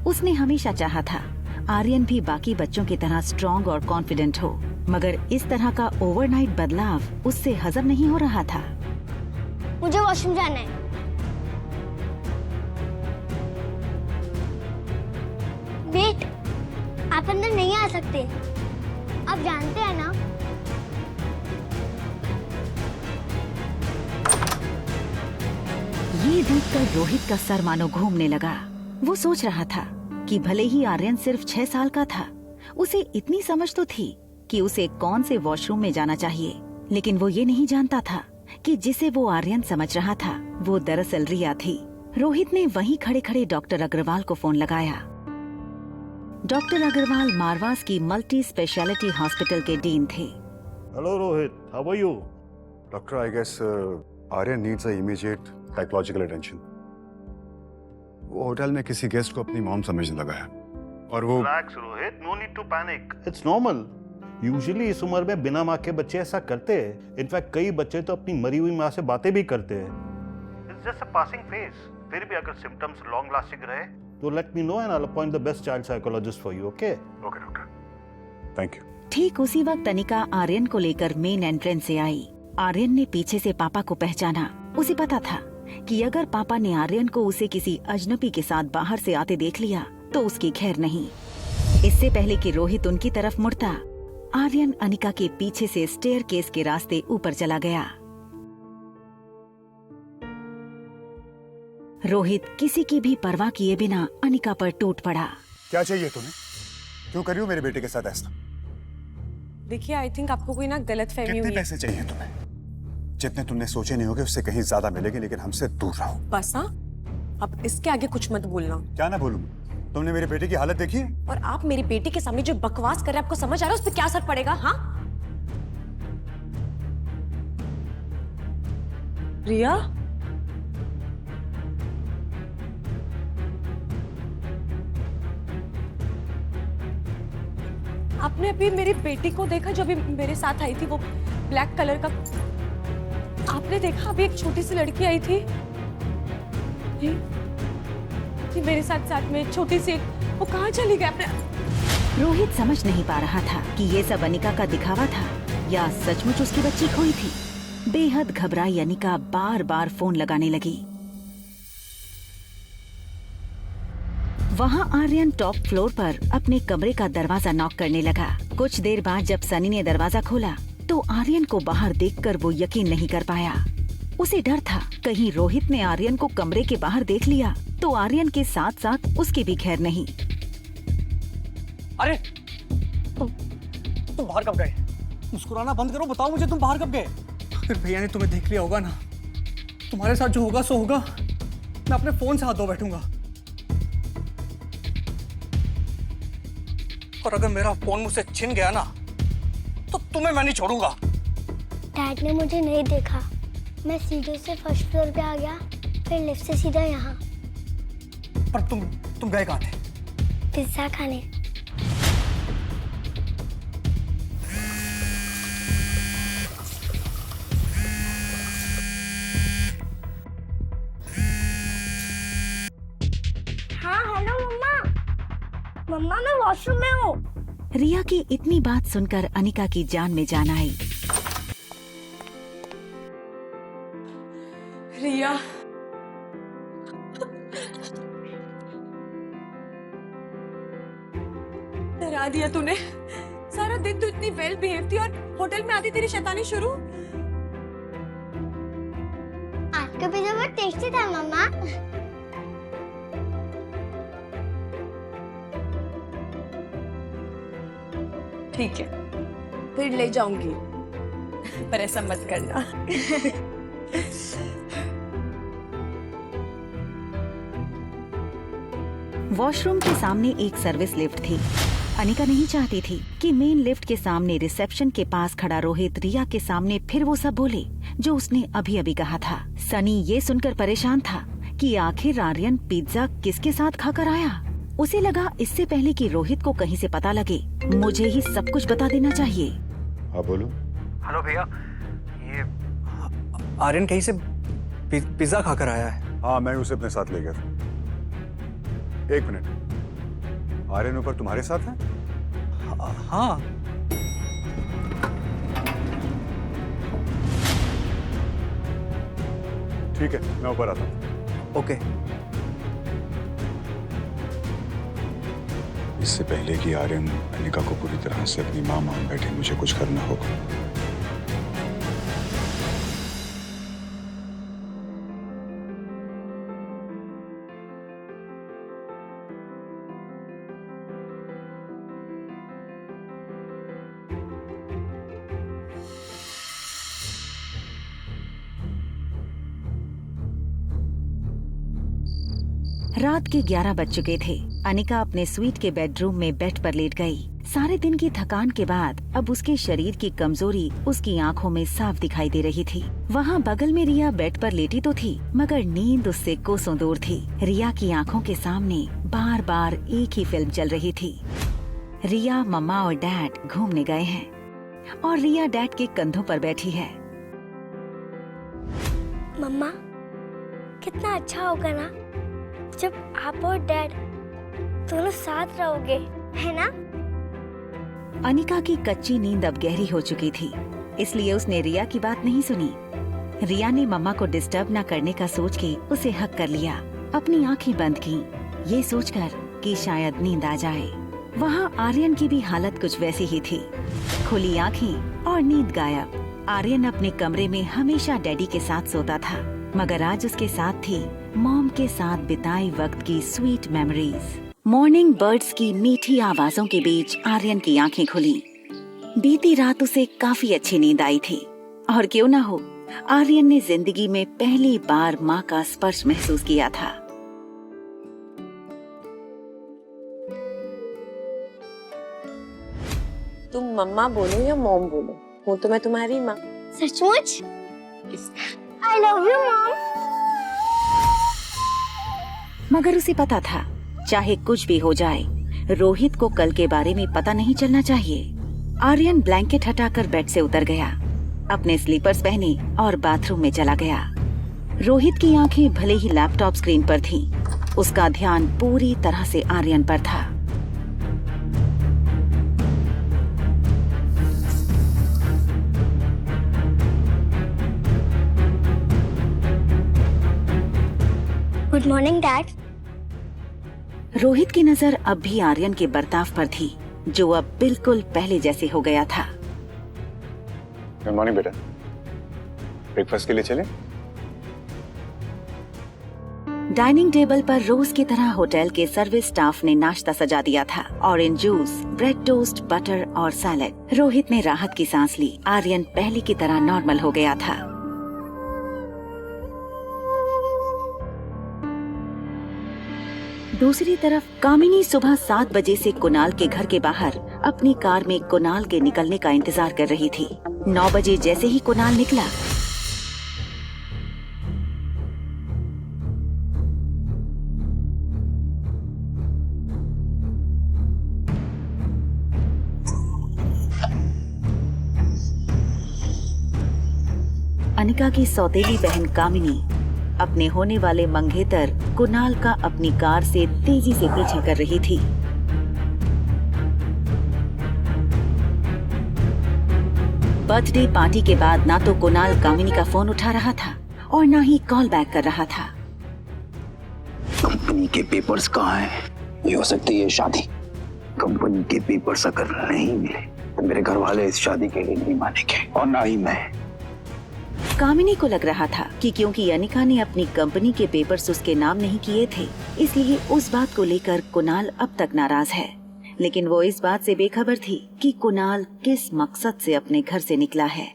उसने हमेशा चाहा था आर्यन भी बाकी बच्चों की तरह स्ट्रॉन्ग और कॉन्फिडेंट हो, मगर इस तरह का ओवरनाइट बदलाव उससे हजम नहीं हो रहा था। मुझे वॉशरूम जाना है। वेट, आप अंदर नहीं आ सकते। आप जानते हैं ना? ये देखकर रोहित का सर मानो घूमने लगा। वो सोच रहा था कि भले ही आर्यन सिर्फ 6 साल का था, उसे इतनी समझ तो थी कि उसे कौन से वॉशरूम में जाना चाहिए, लेकिन वो ये नहीं जानता था कि जिसे वो आर्यन समझ रहा था वो दरअसल रिया थी। रोहित ने वहीं खड़े खड़े डॉक्टर अग्रवाल को फोन लगाया। डॉक्टर अग्रवाल मारवास की मल्टी स्पेशलिटी हॉस्पिटल के डीन थे। Hello Rohit, how are you? Doctor, I guess Aryan needs a immediate psychological attention. वो होटल में किसी गेस्ट को अपनी मॉम समझने लगा है और वो relax Rohit, no need to panic, it's normal. Usually इस उम्र में बिना माँ के बच्चे ऐसा करते हैं। इनफैक्ट कई बच्चे तो अपनी मरी हुई माँ से बातें भी करते हैं। It's just a passing phase. फिर भी अगर सिम्टम्स लॉन्ग लास्टिंग रहे तो let me know and I will appoint the best child psychologist for you, okay? Okay doctor, thank you. ठीक उसी वक्त अनिका आर्यन को लेकर मेन एंट्रेंस से आई। आर्यन ने पीछे से पापा को पहचाना। उसे पता था कि अगर पापा ने आर्यन को उसे किसी अजनबी के साथ बाहर से आते देख लिया तो उसकी खैर नहीं। इससे पहले कि रोहित उनकी तरफ मुड़ता, आर्यन अनिका के पीछे से स्टेयरकेस के रास्ते ऊपर चला गया। रोहित किसी की भी परवाह किए बिना अनिका पर टूट पड़ा। क्या चाहिए तुम्हें? क्यों कर रही हो मेरे बेटे के साथ ऐसा? देखिए, आई थिंक आपको कोई ना गलतफहमी हुई है। कितने पैसे चाहिए तुम्हें? जितने तुमने सोचे नहीं होगे उससे कहीं ज्यादा मिलेंगे, लेकिन हमसे दूर रहो। बस हाँ, अब इसके आगे कुछ मत बोलना। क्या ना बोलूं? तुमने मेरे बेटे की हालत देखी है? और आप मेरे बेटे के सामने जो बकवास कर रहे हैं, आपको समझ आ रहा है उस पर क्या असर पड़ेगा? हाँ रिया, आपने अभी मेरी बेटी को देखा जो अभी मेरे साथ आई थी, वो ब्लैक कलर का? आपने देखा अभी एक छोटी सी लड़की आई थी ये मेरे साथ में छोटी सी, वो कहाँ चली गई? आपने? रोहित समझ नहीं पा रहा था कि ये सब अनिका का दिखावा था या सचमुच उसकी बच्ची खोई थी। बेहद घबराई अनिका बार बार फोन लगाने लगी। वहाँ आर्यन टॉप फ्लोर पर अपने कमरे का दरवाजा नॉक करने लगा। कुछ देर बाद जब सनी ने दरवाजा खोला तो आर्यन को बाहर देखकर वो यकीन नहीं कर पाया। उसे डर था कहीं रोहित ने आर्यन को कमरे के बाहर देख लिया तो आर्यन के साथ साथ उसकी भी खैर नहीं। अरे तुम बाहर कब गए? मुस्कुराना बंद करो, बताओ मुझे तुम बाहर कब गए? फिर भैया ने तुम्हें देख लिया होगा ना। तुम्हारे साथ जो होगा सो होगा। मैं अपने फोन से हाथ धो बैठूंगा। और अगर मेरा फोन मुझसे छिन गया ना तो तुम्हें मैं नहीं छोड़ूंगा। डैड ने मुझे नहीं देखा। मैं सीधे से फर्स्ट फ्लोर पे आ गया, फिर लिफ्ट से सीधा यहाँ। पर तुम गए कहाँ थे? पिज्जा खाने। हाँ हेलो मम्मा। मम्मा मैं वॉशरूम में हूँ। रिया की इतनी बात सुनकर अनिका की जान में जान आई। रिया, डरा दिया तूने। सारा दिन तू इतनी वेल बिहेव थी और होटल में आती तेरी शैतानी शुरू। आपका पिज्जा बहुत टेस्टी था मम्मा। ठीक है, फिर ले जाऊंगी, पर ऐसा मत करना। वॉशरूम के सामने एक सर्विस लिफ्ट थी। अनिका नहीं चाहती थी कि मेन लिफ्ट के सामने रिसेप्शन के पास खड़ा रोहित रिया के सामने फिर वो सब बोले जो उसने अभी अभी कहा था। सनी ये सुनकर परेशान था कि आखिर आर्यन पिज्जा किसके साथ खाकर आया। उसे लगा इससे पहले कि रोहित को कहीं से पता लगे मुझे ही सब कुछ बता देना चाहिए। हाँ बोलो। हेलो भैया, ये आर्यन कहीं से पिज्जा खाकर आया है। हाँ मैं उसे अपने साथ ले गया था। एक मिनट, आर्यन ऊपर तुम्हारे साथ है? हाँ। ठीक है, मैं ऊपर आता हूँ। ओके। इससे पहले कि आर्यन अनिका को पूरी तरह से अपनी मां मान बैठे, मुझे कुछ करना होगा। रात के 11 बज चुके थे। अनिका अपने स्वीट के बेडरूम में बेड पर लेट गई। सारे दिन की थकान के बाद अब उसके शरीर की कमजोरी उसकी आंखों में साफ दिखाई दे रही थी। वहाँ बगल में रिया बेड पर लेटी तो थी, मगर नींद उससे कोसों दूर थी। रिया की आंखों के सामने बार बार एक ही फिल्म चल रही थी। रिया, मम्मा और डैड घूमने गए हैं और रिया डैड के कंधों पर बैठी है। मम्मा, कितना अच्छा होगा ना जब आप और डैड दोनों साथ रहोगे, है ना? अनिका की कच्ची नींद अब गहरी हो चुकी थी, इसलिए उसने रिया की बात नहीं सुनी। रिया ने मम्मा को डिस्टर्ब न करने का सोच के उसे हक कर लिया। अपनी आंखें बंद की, ये सोचकर कि शायद नींद आ जाए। वहाँ आर्यन की भी हालत कुछ वैसी ही थी। खुली आंखें और नींद गायब। आर्यन अपने कमरे में हमेशा डैडी के साथ सोता था, मगर आज उसके साथ थी मॉम के साथ बिताए वक्त की स्वीट मेमोरीज। मॉर्निंग बर्ड्स की मीठी आवाजों के बीच आर्यन की आंखें खुली। बीती रात उसे काफी अच्छी नींद आई थी, और क्यों ना हो, आर्यन ने जिंदगी में पहली बार माँ का स्पर्श महसूस किया था। तुम मम्मा बोलो या मॉम बोलो, हूँ तो मैं तुम्हारी माँ। सचमुच? I love you, mom. मगर उसे पता था चाहे कुछ भी हो जाए, रोहित को कल के बारे में पता नहीं चलना चाहिए। आर्यन ब्लैंकेट हटाकर बेड से उतर गया, अपने स्लीपर्स पहने और बाथरूम में चला गया। रोहित की आंखें भले ही लैपटॉप स्क्रीन पर थीं, उसका ध्यान पूरी तरह से आर्यन पर था। Good morning dad. रोहित की नजर अब भी आर्यन के बर्ताव पर थी, जो अब बिल्कुल पहले जैसे हो गया था। गुड मॉर्निंग बेटा, ब्रेकफास्ट के लिए चलें? डाइनिंग टेबल पर रोज की तरह होटल के सर्विस स्टाफ ने नाश्ता सजा दिया था। Orange juice, bread toast, butter और सैलेड। रोहित ने राहत की सांस ली। आर्यन पहले की तरह नॉर्मल हो गया था। दूसरी तरफ कामिनी सुबह 7 बजे से कुणाल के घर के बाहर अपनी कार में कुणाल के निकलने का इंतजार कर रही थी। 9 बजे जैसे ही कुणाल निकला, अनिका की सौतेली बहन कामिनी अपने होने वाले मंगेतर कुणाल का अपनी कार से तेजी से पीछा कर रही थी। बर्थडे पार्टी के बाद ना तो कुणाल कामिनी का फोन उठा रहा था और ना ही कॉल बैक कर रहा था। कंपनी के पेपर्स कहाँ हैं? ये हो सकती है शादी। कंपनी के पेपर्स अगर नहीं मिले तो मेरे घर वाले इस शादी के लिए नहीं मानेंगे और ना ही मैं। कामिनी को लग रहा था कि क्योंकि अनिका ने अपनी कंपनी के पेपर्स उसके नाम नहीं किए थे, इसलिए उस बात को लेकर कुणाल अब तक नाराज है। लेकिन वो इस बात से बेखबर थी कि कुणाल किस मकसद से अपने घर से निकला है।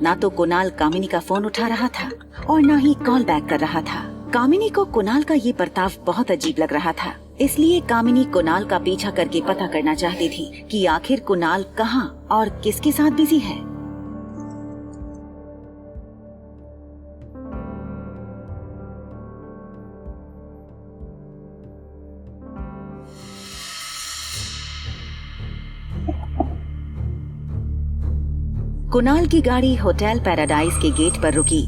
ना तो कुणाल कामिनी का फोन उठा रहा था और ना ही कॉल बैक कर रहा था। कामिनी को कुणाल का ये बर्ताव बहुत अजीब लग रहा था, इसलिए कामिनी कुणाल का पीछा करके पता करना चाहती थी कि आखिर कुणाल कहाँ और किसके साथ बिजी है। कुणाल की गाड़ी होटल पैराडाइज के गेट पर रुकी।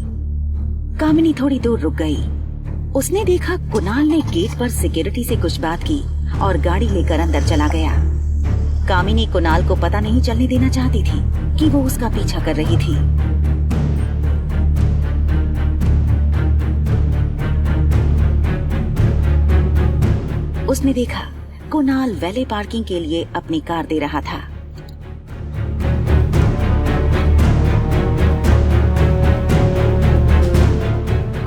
कामिनी थोड़ी दूर रुक गई। उसने देखा कुणाल ने गेट पर सिक्योरिटी से कुछ बात की और गाड़ी लेकर अंदर चला गया। कामिनी कुणाल को पता नहीं चलने देना चाहती थी कि वो उसका पीछा कर रही थी। उसने देखा कुणाल वैले पार्किंग के लिए अपनी कार दे रहा था।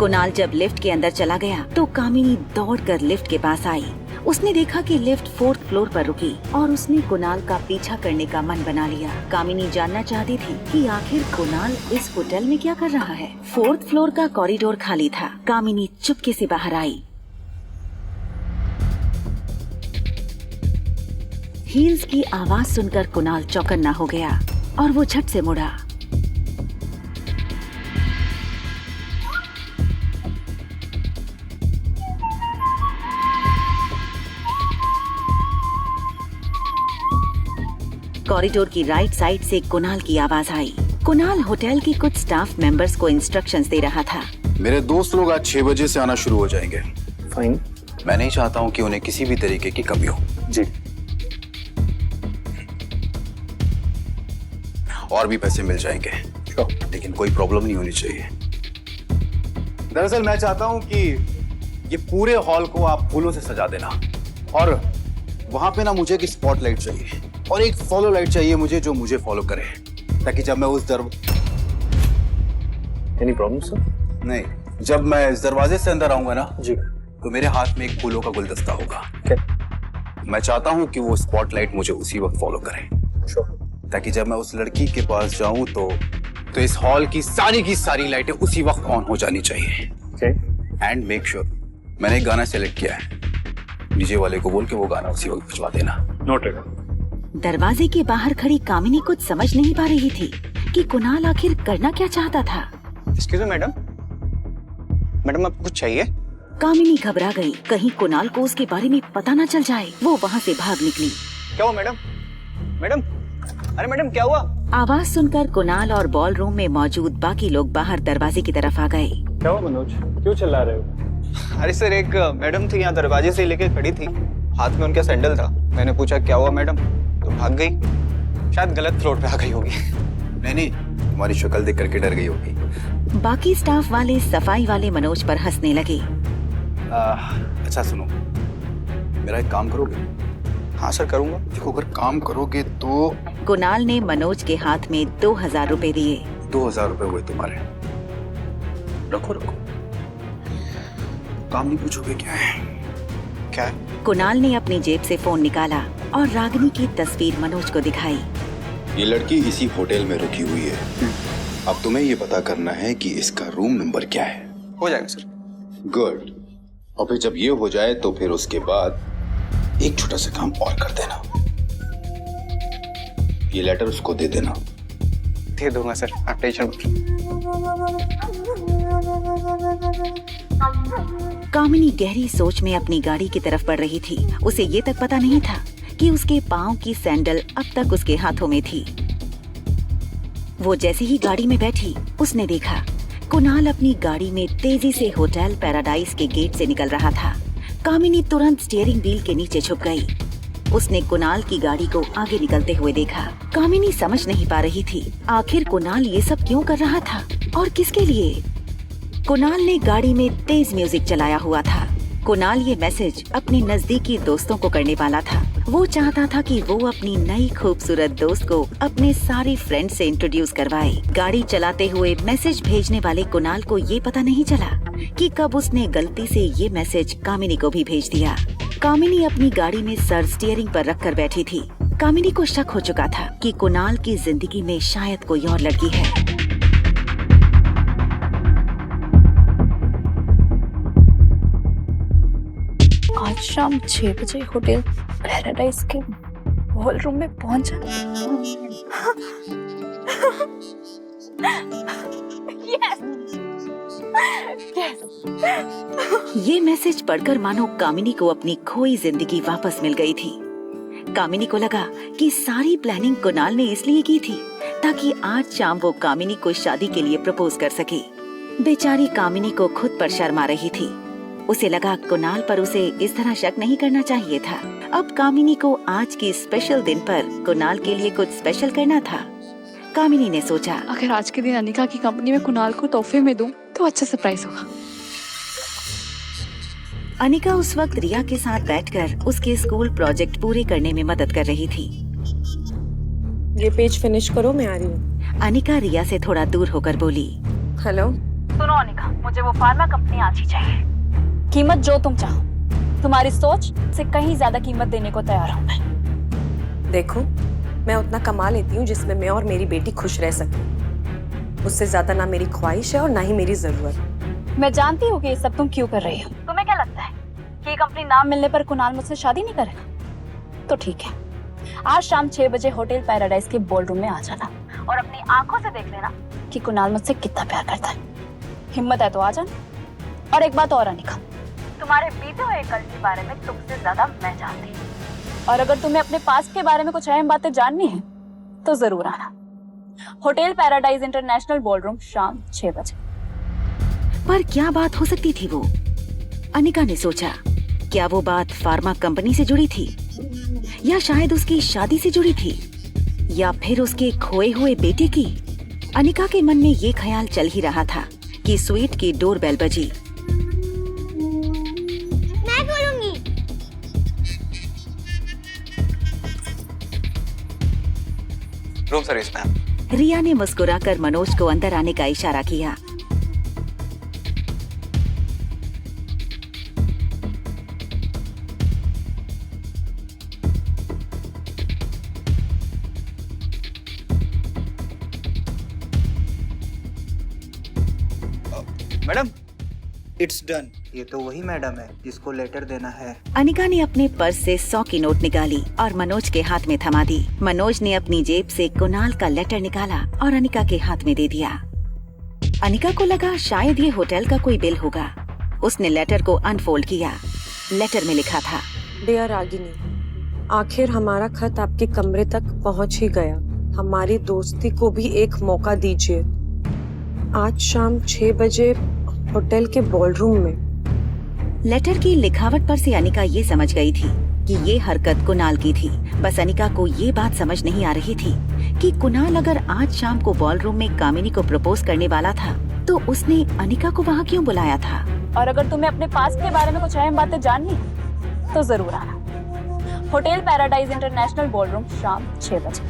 कुणाल जब लिफ्ट के अंदर चला गया तो कामिनी दौड़कर लिफ्ट के पास आई। उसने देखा कि लिफ्ट 4th फ्लोर पर रुकी और उसने कुणाल का पीछा करने का मन बना लिया। कामिनी जानना चाहती थी कि आखिर कुणाल इस होटल में क्या कर रहा है। 4th फ्लोर का कॉरिडोर खाली था। कामिनी चुपके से बाहर आई। हील्स की आवाज सुनकर कुणाल चौकन्ना हो गया और वो झट से मुड़ा। कॉरिडोर की राइट साइड से कुणाल की आवाज आई। कुणाल होटल के कुछ स्टाफ मेंबर्स को इंस्ट्रक्शंस दे रहा था। मेरे दोस्त लोग आज 6 बजे से आना शुरू हो जाएंगे। फाइन। मैं नहीं चाहता हूँ कि उन्हें किसी भी तरीके की कमी हो। जी। और भी पैसे मिल जाएंगे, लेकिन कोई प्रॉब्लम नहीं होनी चाहिए। दरअसल मैं चाहता हूँ कि ये पूरे हॉल को आप फूलों से सजा देना और वहां पे ना मुझे एक स्पॉटलाइट चाहिए और एक फॉलो लाइट चाहिए मुझे, जो मुझे फॉलो करे, ताकि जब मैं उस Any problem, sir? नहीं, जब मैं इस दरवाजे से अंदर आऊंगा ना जी, तो मेरे हाथ में एक फूलों का गुलदस्ता होगा। मैं चाहता हूँ कि वो स्पॉटलाइट मुझे उसी वक्त फॉलो करे, ताकि जब मैं उस लड़की के पास जाऊं तो इस हॉल की सारी लाइटें उसी वक्त ऑन हो जानी चाहिए। एंड मेक श्योर, मैंने एक गाना सेलेक्ट किया है, डीजे वाले को बोल के वो गाना उसी वक्त बजवा देना। नोटेड। दरवाजे के बाहर खड़ी कामिनी कुछ समझ नहीं पा रही थी कि कुणाल आखिर करना क्या चाहता था। एक्सक्यूज मी मैडम, मैडम आपको कुछ चाहिए? कामिनी घबरा गई, कहीं कुणाल को उसके बारे में पता न चल जाए। वो वहाँ से भाग निकली। क्या हुआ मैडम? मैडम, अरे मैडम क्या हुआ? आवाज सुनकर कुणाल और बॉल रूम में मौजूद बाकी लोग बाहर दरवाजे की तरफ आ गए। क्या हुआ मनोज, क्यों चिल्ला रहे हो? अरे सर, एक मैडम थी यहाँ दरवाजे से लेके खड़ी थी, हाथ में उनका सैंडल था। मैंने पूछा क्या हुआ मैडम, तो भाग गई। शायद गलत फ्लोर पे आ गई होगी। नहीं, तुम्हारी शक्ल देख करके डर गई होगी। बाकी स्टाफ वाले सफाई वाले मनोज पर हंसने लगे। अच्छा सुनो, मेरा एक काम करोगे? हाँ सर करूंगा। देखो, अगर काम करोगे तो। कुणाल ने मनोज के हाथ में 2000 रुपए दिए। 2000 रुपए हुए तुम्हारे। रखो रखो। काम नहीं पूछोगे क्या है? क्या है? कुणाल ने अपनी जेब से फोन निकाला और रागिनी की तस्वीर मनोज को दिखाई। ये लड़की इसी होटल में रुकी हुई है। अब तुम्हें ये पता करना है कि इसका रूम नंबर क्या है। हो जाएगा सर। गुड। और फिर जब ये हो जाए तो फिर उसके बाद एक छोटा सा काम और कर देना। ये लेटर उसको दे देना। दे दूंगा सर, आप टेंशन मत लो। कामिनी गहरी सोच में अपनी गाड़ी की तरफ बढ़ रही थी। उसे ये तक पता नहीं था कि उसके पाँव की सैंडल अब तक उसके हाथों में थी। वो जैसे ही गाड़ी में बैठी, उसने देखा कुणाल अपनी गाड़ी में तेजी से होटल पैराडाइज के गेट से निकल रहा था। कामिनी तुरंत स्टीयरिंग व्हील के नीचे छुप गई। उसने कुणाल की गाड़ी को आगे निकलते हुए देखा। कामिनी समझ नहीं पा रही थी आखिर कुणाल ये सब क्यों कर रहा था और किसके लिए। कुणाल ने गाड़ी में तेज म्यूजिक चलाया हुआ था। कुणाल ये मैसेज अपने नजदीकी दोस्तों को करने वाला था। वो चाहता था कि वो अपनी नई खूबसूरत दोस्त को अपने सारे फ्रेंड से इंट्रोड्यूस करवाए। गाड़ी चलाते हुए मैसेज भेजने वाले कुणाल को ये पता नहीं चला कि कब उसने गलती से ये मैसेज कामिनी को भी भेज दिया। कामिनी अपनी गाड़ी में सर स्टीयरिंग पर रखकर बैठी थी। कामिनी को शक हो चुका था कि कुणाल की जिंदगी में शायद कोई और लड़की है। आज शाम 6 बजे होटल पैराडाइज के हॉल रूम में पहुंचा। ये मैसेज पढ़कर मानो कामिनी को अपनी खोई जिंदगी वापस मिल गई थी। कामिनी को लगा कि सारी प्लानिंग कुणाल ने इसलिए की थी ताकि आज शाम वो कामिनी को शादी के लिए प्रपोज कर सके। बेचारी कामिनी को खुद पर शर्म आ रही थी। उसे लगा कुणाल पर उसे इस तरह शक नहीं करना चाहिए था। अब कामिनी को आज के स्पेशल दिन पर कुणाल के लिए कुछ स्पेशल करना था। कामिनी ने सोचा, अगर आज के दिन अनिका की कंपनी में कुणाल को तोहफे में दूं तो अच्छा सरप्राइज होगा। अनिका उस वक्त रिया के साथ बैठकर उसके स्कूल प्रोजेक्ट पूरे करने में मदद कर रही थी। ये पेज फिनिश करो, मैं आ रही हूँ। अनिका रिया से थोड़ा दूर होकर बोली, हेलो। सुनो अनिका, मुझे वो फार्मा कंपनी आज ही चाहिए। कीमत जो तुम चाहो, तुम्हारी सोच से कहीं ज्यादा कीमत देने को तैयार हूँ मैं। देखो, मैं उतना कमा लेती हूँ जिसमें मैं और मेरी बेटी खुश रह सके। उससे ज्यादा ना मेरी ख्वाहिश है और ना ही मेरी जरूरत। मैं जानती हूँ कि ये सब तुम क्यों कर रही हो। तुम्हें क्या लगता है कि ये कंपनी नाम मिलने पर कुणाल मुझसे शादी नहीं करेगा? तो ठीक है, आज शाम 6 बजे होटल पैराडाइज के बॉलरूम में आ जाना और अपनी आंखों से देख लेना कि कुणाल मुझसे कितना प्यार करता है। हिम्मत है तो आ जाना। और एक बात और अनिका, तुम्हारे बीते हुए कल के बारे में तुमसे ज्यादा मैं जानती हूँ। और अगर तुम्हें अपने पास्ट के बारे में कुछ अहम बातें जाननी है तो जरूर आना। होटल पैराडाइज इंटरनेशनल बॉलरूम शाम 6 बजे। पर क्या बात हो सकती थी वो? अनिका ने सोचा, क्या वो बात फार्मा कंपनी से जुड़ी थी या शायद उसकी शादी से जुड़ी थी या फिर उसके खोए हुए बेटे की? अनिका के मन में ये ख्याल चल ही रहा था कि स्वीट की डोरबेल बजी। मैं खोलूंगी। Room service ma'am. रिया ने मुस्कुराकर मनोज को अंदर आने का इशारा किया। Madam, it's done. ये तो वही मैडम है जिसको लेटर देना है। अनिका ने अपने पर्स से 100 की नोट निकाली और मनोज के हाथ में थमा दी। मनोज ने अपनी जेब से कुणाल का लेटर निकाला और अनिका के हाथ में दे दिया। अनिका को लगा शायद ये होटल का कोई बिल होगा। उसने लेटर को अनफोल्ड किया। लेटर में लिखा था, डियर रागिनी, आखिर हमारा खत आपके कमरे तक पहुंच ही गया। हमारी दोस्ती को भी एक मौका दीजिए। आज शाम 6 बजे होटल के बॉलरूम में। लेटर की लिखावट पर से अनिका ये समझ गई थी कि ये हरकत कुणाल की थी। बस अनिका को ये बात समझ नहीं आ रही थी कि कुणाल अगर आज शाम को बॉलरूम में कामिनी को प्रपोज करने वाला था तो उसने अनिका को वहाँ क्यों बुलाया था। और अगर तुम्हें अपने पास्ट के बारे में कुछ अहम बातें जाननी है तो जरूर आना। होटल पैराडाइज इंटरनेशनल बॉलरूम शाम 6 बजे।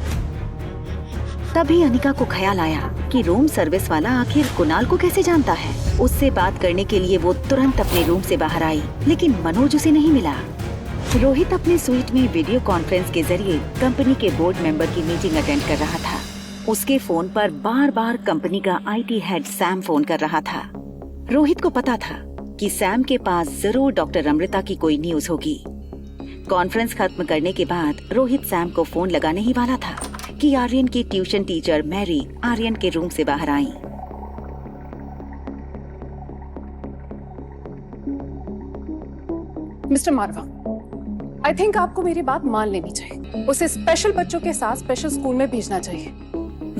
तभी अनिका को ख्याल आया कि रूम सर्विस वाला आखिर कुणाल को कैसे जानता है। उससे बात करने के लिए वो तुरंत अपने रूम से बाहर आई, लेकिन मनोज उसे नहीं मिला। रोहित अपने स्वीट में वीडियो कॉन्फ्रेंस के जरिए कंपनी के बोर्ड मेंबर की मीटिंग अटेंड कर रहा था। उसके फोन पर बार बार कंपनी का IT हेड सैम फोन कर रहा था। रोहित को पता था कि सैम के पास जरूर डॉक्टर अमृता की कोई न्यूज होगी। कॉन्फ्रेंस खत्म करने के बाद रोहित सैम को फोन लगाने ही वाला था कि आर्यन की ट्यूशन टीचर मैरी आर्यन के रूम से बाहर आई। मिस्टर मारवा, आई थिंक आपको मेरी बात मान लेनी चाहिए। उसे स्पेशल बच्चों के साथ स्पेशल स्कूल में भेजना चाहिए।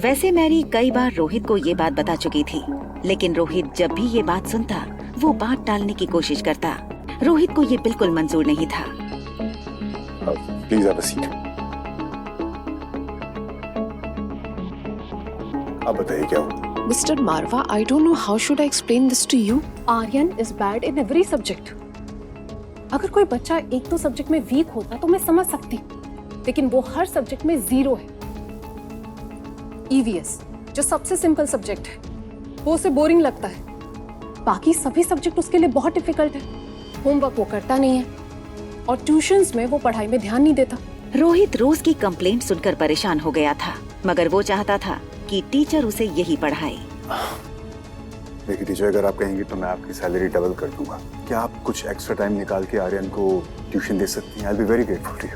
वैसे मैरी कई बार रोहित को ये बात बता चुकी थी, लेकिन रोहित जब भी ये बात सुनता वो बात टालने की कोशिश करता। रोहित को ये बिल्कुल मंजूर नहीं था। Please have a seat. आप बताइए क्या हुआ? Mister Marwah, I don't know how should I explain this to you. Aryan is bad in every subject. अगर कोई बच्चा एक दो सब्जेक्ट में वीक होता तो मैं समझ सकती, लेकिन वो हर सब्जेक्ट में 0 है। EVS जो सबसे सिंपल सब्जेक्ट है वो उसे बोरिंग लगता है। बाकी सभी सब्जेक्ट उसके लिए बहुत डिफिकल्ट है। होमवर्क वो करता नहीं है और ट्यूशंस में वो पढ़ाई में ध्यान नहीं देता। रोहित रोज की कंप्लेंट सुनकर परेशान हो गया था, मगर वो चाहता था कि टीचर उसे यही पढ़ाए। देखिए टीचर, अगर आप कहेंगी तो मैं आपकी सैलरी डबल कर दूंगा। क्या आप कुछ एक्स्ट्रा टाइम निकाल के आर्यन को ट्यूशन दे सकती हैं? I will be very grateful to you.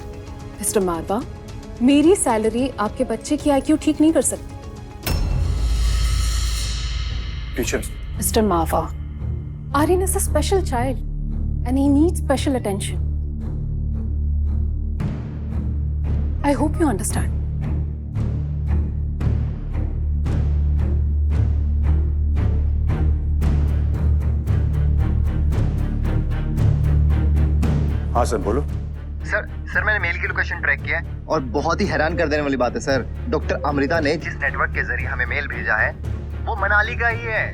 Mister Marwa, मेरी सैलरी आपके बच्चे की IQ ठीक नहीं कर सकती। Teacher. Mister Marwah, Aryan is a special child and he needs special attention. I hope you understand. हाँ सर बोलो। सर मैंने मेल की लोकेशन ट्रैक किया है और बहुत ही हैरान कर देने वाली बात है सर, डॉक्टर अमृता ने जिस नेटवर्क के जरिए हमें मेल भेजा है वो मनाली का ही है।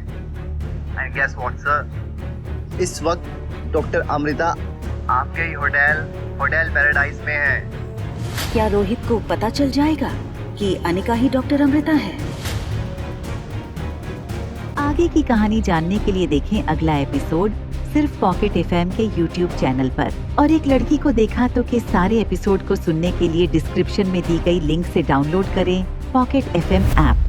एंड गेस व्हाट सर, इस वक्त डॉक्टर अमृता आपके ही होटल पैराडाइज में है। क्या रोहित को पता चल जाएगा कि अनिका ही डॉक्टर अमृता है? आगे की कहानी जानने के लिए देखें अगला एपिसोड सिर्फ पॉकेट FM के YouTube चैनल पर। और एक लड़की को देखा तो के सारे एपिसोड को सुनने के लिए डिस्क्रिप्शन में दी गई लिंक से डाउनलोड करें पॉकेट FM ऐप।